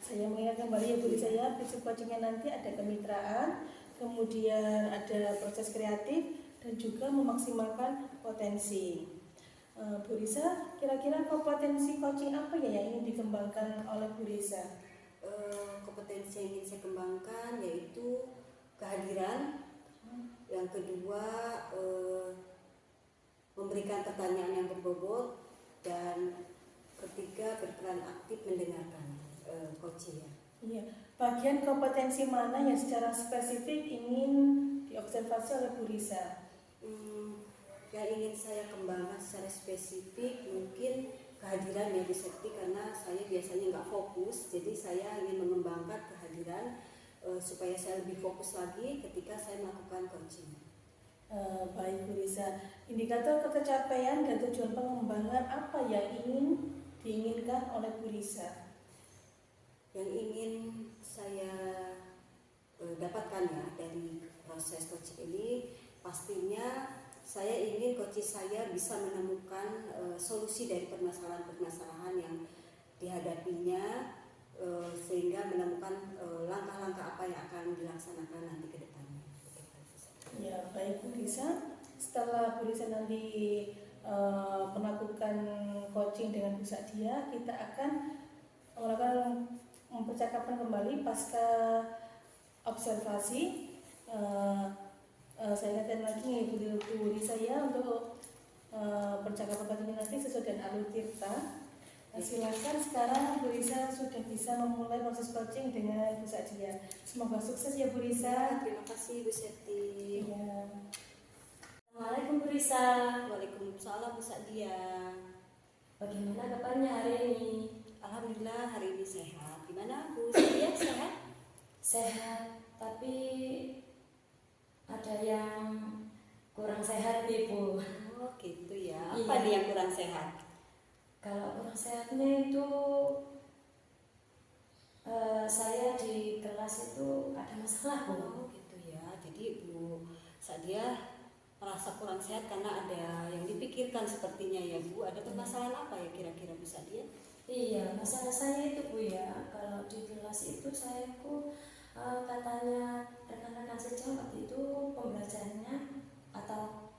saya mengingat kembali ya Bu Risa ya, prinsip coachingnya nanti ada kemitraan, kemudian ada proses kreatif, dan juga memaksimalkan potensi. Bu Risa, kira-kira kompetensi coaching apa ya yang ingin dikembangkan oleh Bu Risa? Kompetensi yang ingin saya kembangkan yaitu kehadiran, yang kedua memberikan pertanyaan yang berbobot, dan ketiga berperan aktif mendengarkan coaching ya. Iya, bagian kompetensi mana yang secara spesifik ingin diobservasi oleh Bu Risa? Yang ingin saya kembangkan secara spesifik mungkin kehadiran ya Bu Sekti, karena saya biasanya nggak fokus, jadi saya ingin mengembangkan kehadiran supaya saya lebih fokus lagi ketika saya melakukan coaching. Baik Bu Risa, indikator kecapaian dan tujuan pengembangan apa yang ingin diinginkan oleh Bu Risa? Yang ingin saya dapatkan ya dari proses coaching ini, pastinya saya ingin coaching saya bisa menemukan solusi dari permasalahan-permasalahan yang dihadapinya, sehingga menemukan langkah-langkah apa yang akan dilaksanakan nanti ke depannya. Ya, baik Bu Risa, setelah Bu Risa nanti melakukan coaching dengan Bu Sa'diyah, kita akan melakukan percakapan kembali pasca observasi. Saya ingatkan lagi Ibu Risa ya untuk percakapan ini nanti sesuai dengan alur Tirta. Silakan sekarang Bu Risa sudah bisa memulai proses coaching dengan Bu Sadia. Semoga sukses ya Bu Risa. Terima kasih Bu Seti. Ya. Assalamualaikum Bu Risa. Waalaikumsalam Bu Sadia. Bagaimana kabarnya hari ini? Alhamdulillah hari ini sehat. Gimana Bu Sadia, sehat? Sehat, tapi ada yang kurang sehat nih Bu. Oh gitu ya. Iya. Apa nih yang kurang sehat? Kalau kurang sehatnya itu saya di kelas itu ada masalah Bu. Oh gitu ya. Jadi Bu Sadia merasa kurang sehat karena ada yang dipikirkan sepertinya ya Bu. Ada permasalahan apa ya kira-kira Bu Sadia? Iya, masalah saya itu Bu ya. Kalau di kelas itu saya katanya rekan-rekan sejauh waktu itu pembelajarannya atau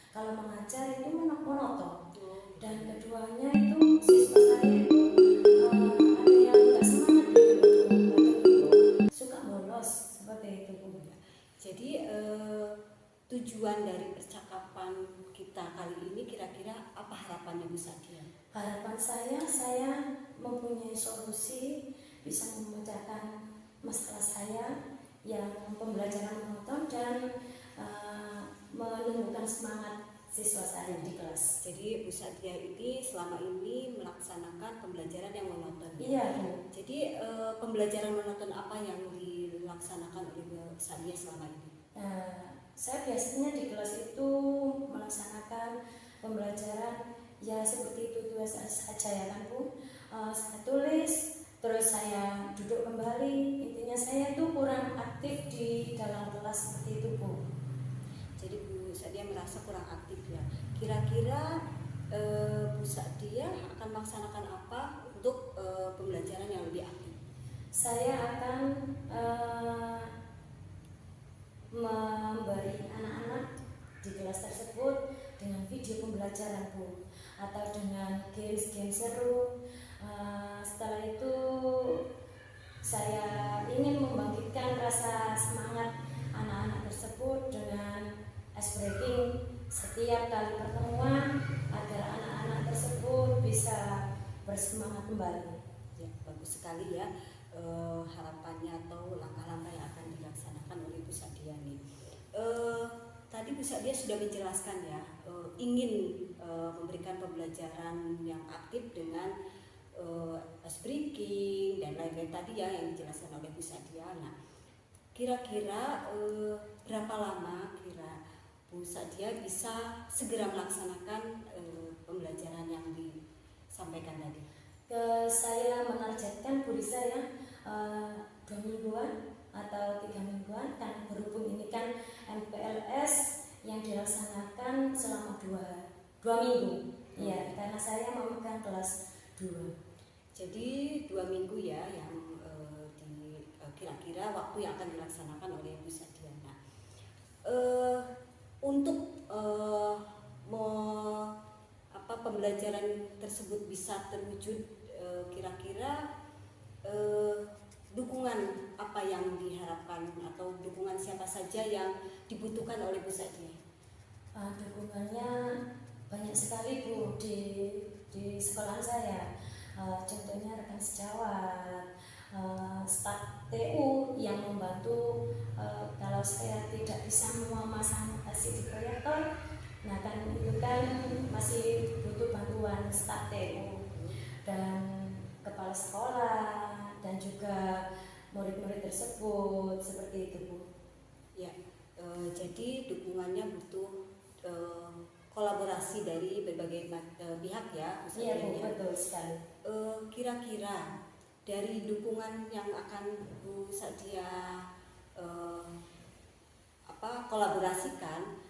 kalau mengajar itu monoton. Dan keduanya itu siswa saya itu ada yang nggak semangat gitu loh, suka bolos seperti itu Bu. Jadi tujuan dari percakapan kita kali ini kira-kira apa harapannya Bu Sadia? Harapan saya mempunyai solusi bisa memecahkan masalah saya yang pembelajaran monoton dan menumbuhkan semangat siswa saya di kelas. Jadi Bu Sadia ini selama ini melaksanakan pembelajaran yang monoton. Iya Bu. Jadi pembelajaran monoton apa yang dilaksanakan oleh Bu Sadia selama ini? Saya biasanya di kelas itu melaksanakan pembelajaran ya seperti itu saja ya kan Bu. Saya tulis, terus saya duduk kembali. Intinya saya itu kurang aktif di dalam kelas seperti itu Bu. Jadi Bu Sadia merasa kurang aktif ya. Kira-kira Bu Sadia akan melaksanakan apa untuk pembelajaran yang lebih aktif? Saya akan memberi anak-anak di kelas tersebut dengan video pembelajaran Bu, atau dengan games-games seru. Setelah itu saya ingin membangkitkan rasa semangat anak-anak tersebut dengan ice breaking setiap kali pertemuan agar anak-anak tersebut bisa bersemangat kembali. Ya, bagus sekali ya harapannya atau langkah-langkah yang akan dilaksanakan oleh Bu Sadia nih. Tadi Bu Sadia sudah menjelaskan ya ingin memberikan pembelajaran yang aktif dengan ice breaking dan lain-lain tadi ya yang dijelaskan oleh Bu Sadia. Nah, kira-kira berapa lama Bu Sadia bisa segera melaksanakan pembelajaran yang disampaikan tadi? Saya menargetkan Bu Risa ya 2 mingguan atau 3 mingguan, karena berhubung ini kan MPLS yang dilaksanakan selama 2 minggu. Iya, karena saya memegang kelas 2. Jadi 2 minggu ya yang kira-kira waktu yang akan dilaksanakan oleh Bu Sadia. Nah, untuk pembelajaran tersebut bisa terwujud, kira-kira dukungan apa yang diharapkan atau dukungan siapa saja yang dibutuhkan oleh Bu Sadia? Dukungannya banyak sekali Bu di sekolah saya. Contohnya rekan sejawat, staf TU yang membantu kalau saya tidak bisa memasang kasih di proyektor. Nah kan itu kan masih butuh bantuan staf TU dan kepala sekolah dan juga murid-murid tersebut, seperti itu Bu. Ya, jadi dukungannya butuh kolaborasi dari berbagai pihak ya. Iya Bu, betul sekali. Kira-kira dari dukungan yang akan Bu Sadia kolaborasikan,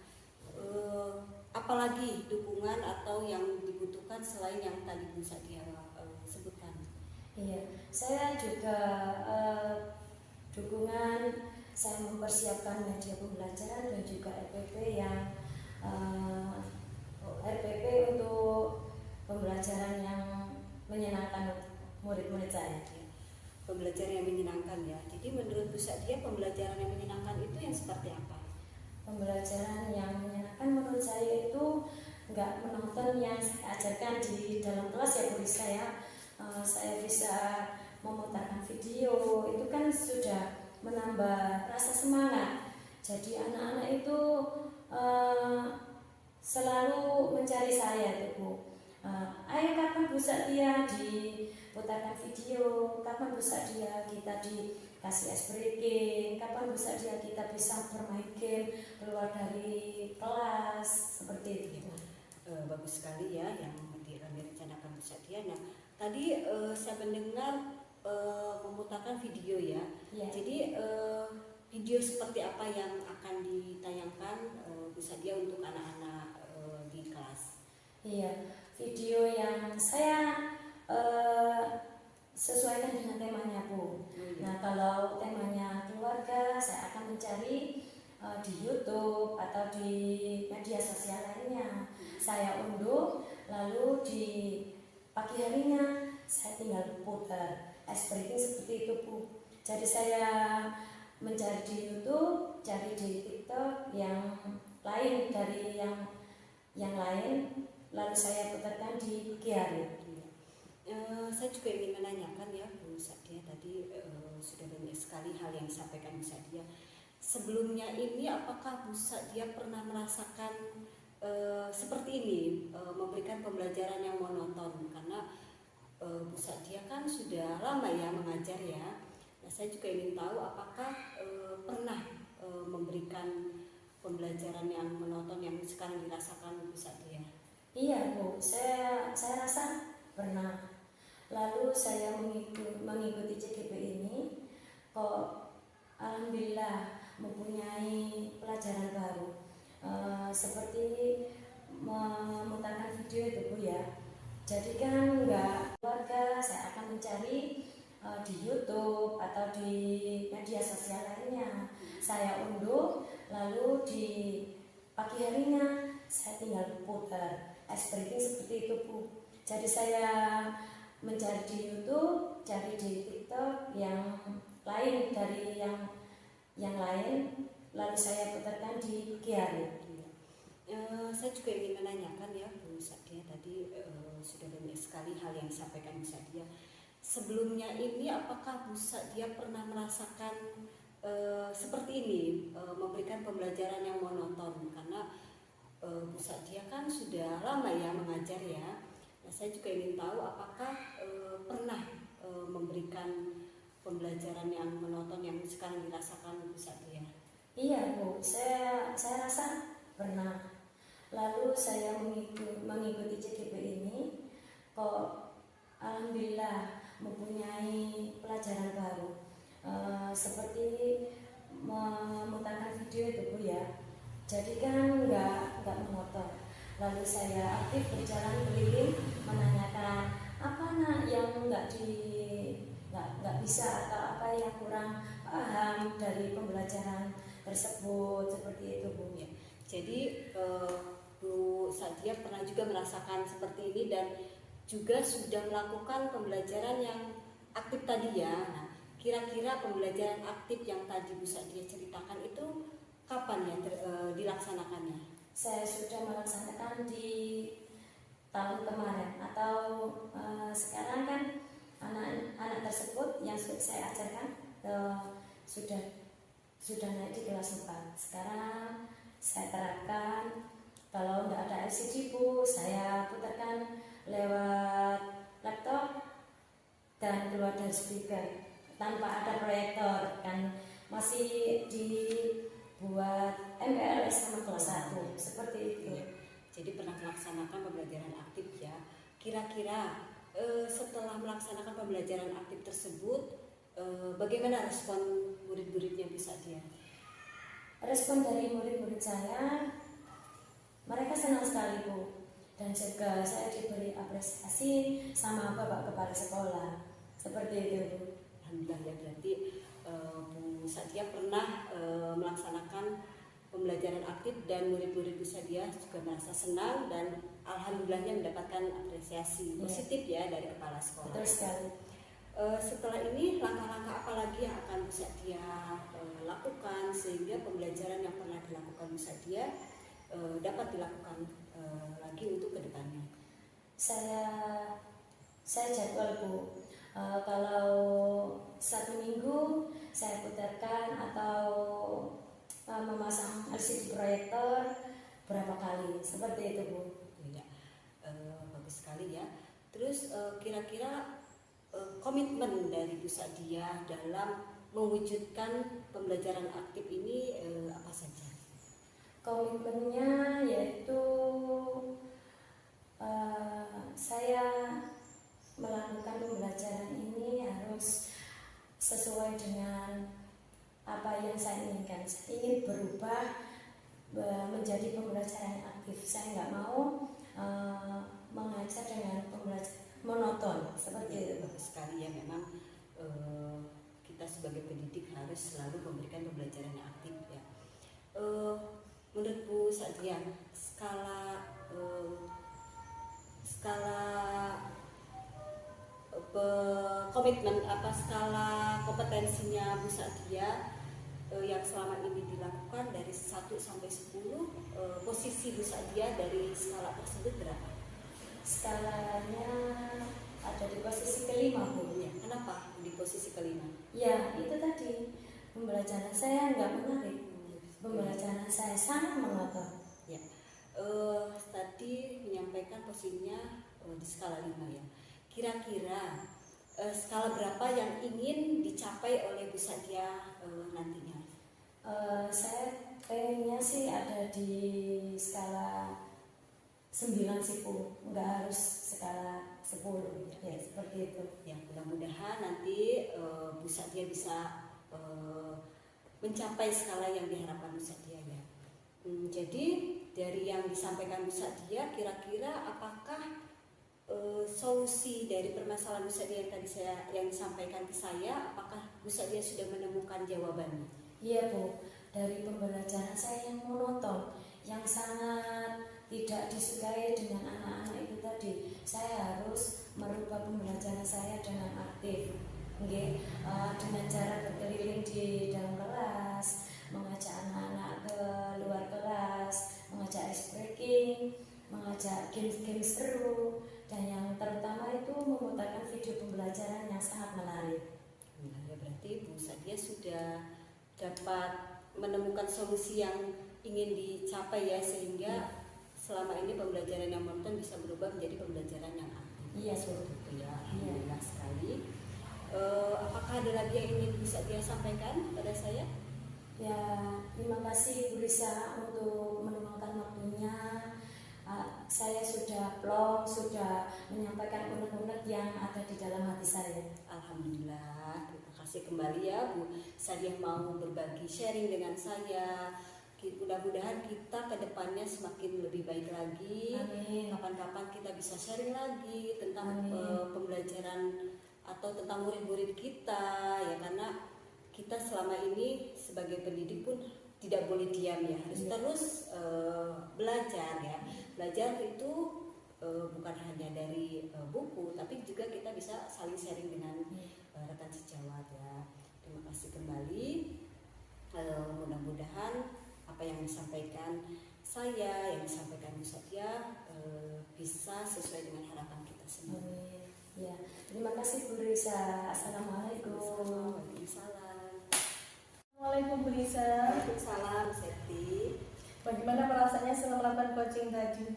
apalagi dukungan atau yang dibutuhkan selain yang tadi Bu Sadia sebutkan? Iya, saya juga dukungan, saya mempersiapkan media pembelajaran dan juga RPP yang RPP untuk pembelajaran yang menyenangkan murid-murid saya. Pembelajaran yang menyenangkan ya. Jadi menurut Bu Sadia pembelajaran yang menyenangkan itu yang seperti apa? pembelajaran yang menyenangkan menurut saya itu nggak menonton yang saya ajarkan di dalam kelas ya Bu Risa ya. Saya bisa memutarkan video, itu kan sudah menambah rasa semangat. Jadi anak-anak itu selalu mencari saya itu Bu. Ayo kapan Bu Satya diputarkan video, kapan Bu Satya kita dikasih ice breaking, kapan Bu Satya kita bisa bermain game keluar dari kelas, seperti itu Bu. Bagus sekali ya yang direncanakan Bu Satya. Nah, tadi saya mendengar memutarkan video ya. Ya. Jadi video seperti apa yang akan ditayangkan Bu Satya untuk anak-anak di kelas? Iya, video yang saya sesuaikan dengan temanya Bu. Nah, kalau temanya keluarga, saya akan mencari di YouTube atau di media sosial lainnya. Saya unduh, lalu di pagi harinya saya tinggal putar ice breaking seperti itu Bu. Jadi saya mencari di YouTube, cari di TikTok yang lain dari yang lain, lalu saya putarkan di pagi hari. Saya juga ingin menanyakan ya Bu Satya, tadi sudah banyak sekali hal yang disampaikan Bu Satya. Sebelumnya ini apakah Bu Satya pernah merasakan seperti ini, memberikan pembelajaran yang monoton? Karena Bu Satya kan sudah lama ya mengajar ya. Nah, saya juga ingin tahu apakah pernah memberikan pembelajaran yang monoton yang sekarang dirasakan Bu Satya? Iya Bu, saya rasa pernah. Lalu saya mengikuti CGP ini, kok alhamdulillah mempunyai pelajaran baru. Seperti memutarkan video itu Bu ya. Jadi kan nggak keluarga, saya akan mencari di YouTube atau di media sosial lainnya. Saya unduh, lalu di pagi harinya saya tinggal putar ice breaking seperti itu Bu. Jadi saya mencari di YouTube, cari di TikTok yang lain dari yang lain, lalu saya putarkan di pagi hari. Saya juga ingin menanyakan ya Bu Satya, tadi sudah banyak sekali hal yang disampaikan Bu Satya. Sebelumnya ini apakah Bu Satya pernah merasakan seperti ini, memberikan pembelajaran yang monoton? Karena Bu Satya kan sudah lama ya mengajar ya. Nah, saya juga ingin tahu apakah pernah memberikan pembelajaran yang monoton yang sekarang dirasakan Bu Satya? Iya Bu, saya rasa pernah. Lalu saya mengikuti CGP ini, kok alhamdulillah mempunyai pelajaran baru. Seperti memutarkan video itu Bu ya. Jadi kan nggak monoton. Lalu saya aktif berjalan keliling menanyakan apa nak yang nggak bisa atau apa yang kurang paham dari pembelajaran tersebut, seperti itu Bu. Ya. Jadi Bu Satya pernah juga merasakan seperti ini dan juga sudah melakukan pembelajaran yang aktif tadi ya. Nah, kira-kira pembelajaran aktif yang tadi Bu Satya ceritakan itu kapan ya dilaksanakannya? Saya sudah melaksanakan di tahun kemarin atau sekarang kan anak tersebut yang saya ajarkan sudah naik di kelas 4. Sekarang saya terapkan, kalau tidak ada LCD Bu, saya putarkan lewat laptop dan keluar dari speaker tanpa ada proyektor, kan masih dibuat MPLS sama kelas 1 seperti itu. Jadi pernah melaksanakan pembelajaran aktif ya. Kira-kira setelah melaksanakan pembelajaran aktif tersebut, bagaimana respon murid-muridnya Bu Satya? Respon dari murid-murid saya, mereka senang sekali Bu, dan juga saya diberi apresiasi sama Bapak Kepala Sekolah, seperti itu Bu. Alhamdulillah ya, berarti Bu Satya pernah melaksanakan pembelajaran aktif dan murid-murid Bu Satya juga merasa senang dan alhamdulillahnya mendapatkan apresiasi positif ya dari kepala sekolah. Betul sekali. setelah ini langkah-langkah apa lagi yang akan Bu Sadia lakukan sehingga pembelajaran yang pernah dilakukan Bu Sadia dapat dilakukan lagi untuk kedepannya? Saya jadwal Bu, kalau 1 minggu saya putarkan atau memasang LCD proyektor berapa kali, seperti itu Bu. Ya, bagus sekali ya. Terus kira-kira komitmen dari Bu Sadia dalam mewujudkan pembelajaran aktif ini apa saja? Komitmennya yaitu saya melakukan pembelajaran ini harus sesuai dengan apa yang saya inginkan. Saya ingin berubah menjadi pembelajaran yang aktif. Saya nggak mau mengajar dengan pembelajaran monoton seperti itu. Bagus sekali ya, memang kita sebagai pendidik harus selalu memberikan pembelajaran yang aktif ya. Menurut Bu Sadia, skala komitmen apa skala kompetensinya Bu Sadia yang selama ini dilakukan dari 1 sampai 10, posisi Bu Sadia dari skala tersebut berapa? Skalanya ada di posisi kelima Bu. Ya, kenapa di posisi kelima? Ya itu tadi, pembelajaran saya nggak menarik, pembelajaran saya sangat monoton. Ya, tadi menyampaikan posisinya di skala 5 ya. Kira-kira skala berapa yang ingin dicapai oleh Bu Sadia nantinya? Saya pengennya sih ada di skala 9 sih Bu, nggak harus skala 10 ya, seperti itu. Ya, mudah-mudahan nanti Bu Sadia bisa mencapai skala yang diharapkan Bu Sadia ya. Jadi dari yang disampaikan Bu Sadia, kira-kira apakah solusi dari permasalahan Bu Sadia yang tadi yang disampaikan ke saya, apakah Bu Sadia sudah menemukan jawabannya? Iya Bu, dari pembelajaran saya yang monoton, yang sangat tidak disukai dengan anak-anak itu tadi, saya harus merubah pembelajaran saya dengan aktif, dengan cara berkeliling di dalam kelas, mengajak anak-anak ke luar kelas, mengajak ice breaking, mengajak game-game seru, dan yang terutama itu memutarkan video pembelajaran yang sangat menarik. Nah, ya berarti Bu Sadia sudah dapat menemukan solusi yang ingin dicapai ya, sehingga selama ini pembelajaran yang monoton bisa berubah menjadi pembelajaran yang aktif. Iya, seperti itu ya. Alhamdulillah sekali. Apakah ada lagi yang ingin bisa dia sampaikan pada saya? Ya, terima kasih Bu Risa untuk meluangkan waktunya. Saya sudah plong, sudah menyampaikan unek-unek yang ada di dalam hati saya. Alhamdulillah, terima kasih kembali ya Bu Sadia mau berbagi sharing dengan saya. Mudah-mudahan kita ke depannya semakin lebih baik lagi. Amin. Kapan-kapan kita bisa sharing lagi tentang pembelajaran atau tentang murid-murid kita ya, karena kita selama ini sebagai pendidik pun tidak boleh diam ya, harus terus belajar ya. Belajar itu bukan hanya dari buku, tapi juga kita bisa saling sharing dengan rekan sejawat ya. Terima kasih kembali. Mudah-mudahan apa yang disampaikan saya, yang disampaikan Bu Sadia bisa sesuai dengan harapan kita semua. Amin. Ya, terima kasih Bu Risa. Assalamualaikum. Waalaikumsalam. Assalamualaikum Bu Lisa. Waalaikumsalam, Seti. Bagaimana perasaannya setelah melakukan coaching tadi?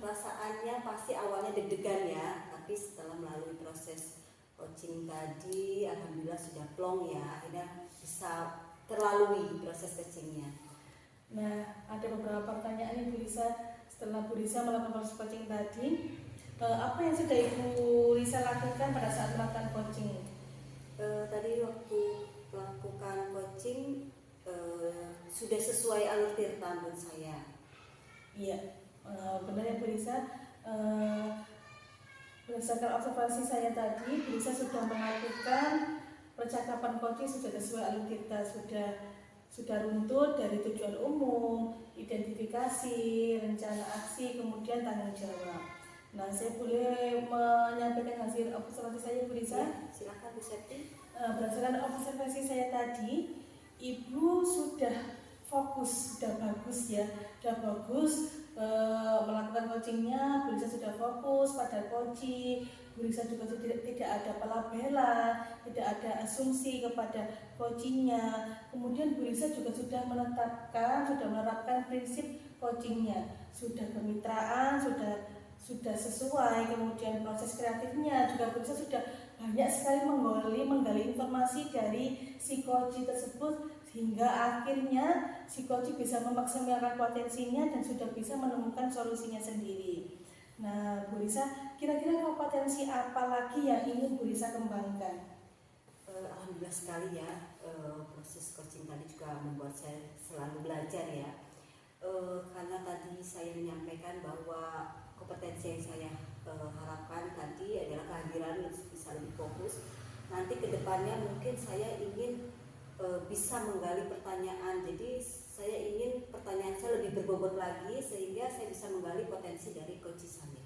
Perasaannya pasti awalnya deg-degan ya, tapi setelah melalui proses coaching tadi, alhamdulillah sudah plong ya, akhirnya bisa terlalui proses coachingnya. Nah, ada beberapa pertanyaan nih Bu Lisa. Setelah Bu Lisa melakukan proses coaching tadi, apa yang sudah Ibu Lisa lakukan pada saat melakukan coaching? Tadi waktu melakukan coaching sudah sesuai alur tirta menurut saya. Iya, benar ya Bu Lisa. Berdasarkan observasi saya tadi, Bu Lisa sudah melakukan percakapan coaching sudah sesuai alur tirta, sudah runtut dari tujuan umum, identifikasi, rencana aksi, kemudian tanggung jawab. Nah, saya boleh menyampaikan hasil observasi saya, Bu Risa? Ya, silakan Bu Septi. Berdasarkan observasi saya tadi, Ibu sudah fokus, sudah bagus ya, sudah bagus melakukan coachingnya. Bu Risa sudah fokus pada coaching. Bu Risa juga tidak ada pelabelan, tidak ada asumsi kepada coachingnya. Kemudian Bu Risa juga sudah menerapkan prinsip coachingnya, sudah kemitraan, sudah sesuai. Kemudian proses kreatifnya juga Bu Risa sudah banyak sekali menggali informasi dari si coach tersebut, sehingga akhirnya si coach bisa memaksimalkan potensinya dan sudah bisa menemukan solusinya sendiri. Nah, Bu Risa, kira-kira kompetensi apa lagi yang ingin Bu Risa kembangkan? Alhamdulillah sekali ya, proses coaching tadi juga membuat saya selalu belajar ya. Karena tadi saya menyampaikan bahwa kompetensi yang saya harapkan tadi adalah kehadiran bisa lebih fokus. Nanti kedepannya mungkin saya ingin bisa menggali pertanyaan, jadi saya ingin pertanyaan saya lebih berbobot lagi sehingga saya bisa menggali potensi dari coach saya.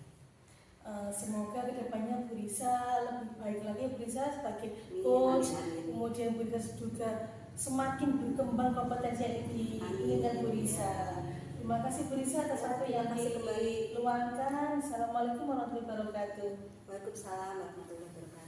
Semoga kedepannya Bu Risa lebih baik lagi, Bu Risa sebagai coach, kemudian Bu Risa juga semakin berkembang kompetensi yang diinginkan Bu Risa. Terima kasih Bu Risa atas waktu yang diluangkan. Assalamualaikum warahmatullahi wabarakatuh. Waalaikumsalam warahmatullahi wabarakatuh.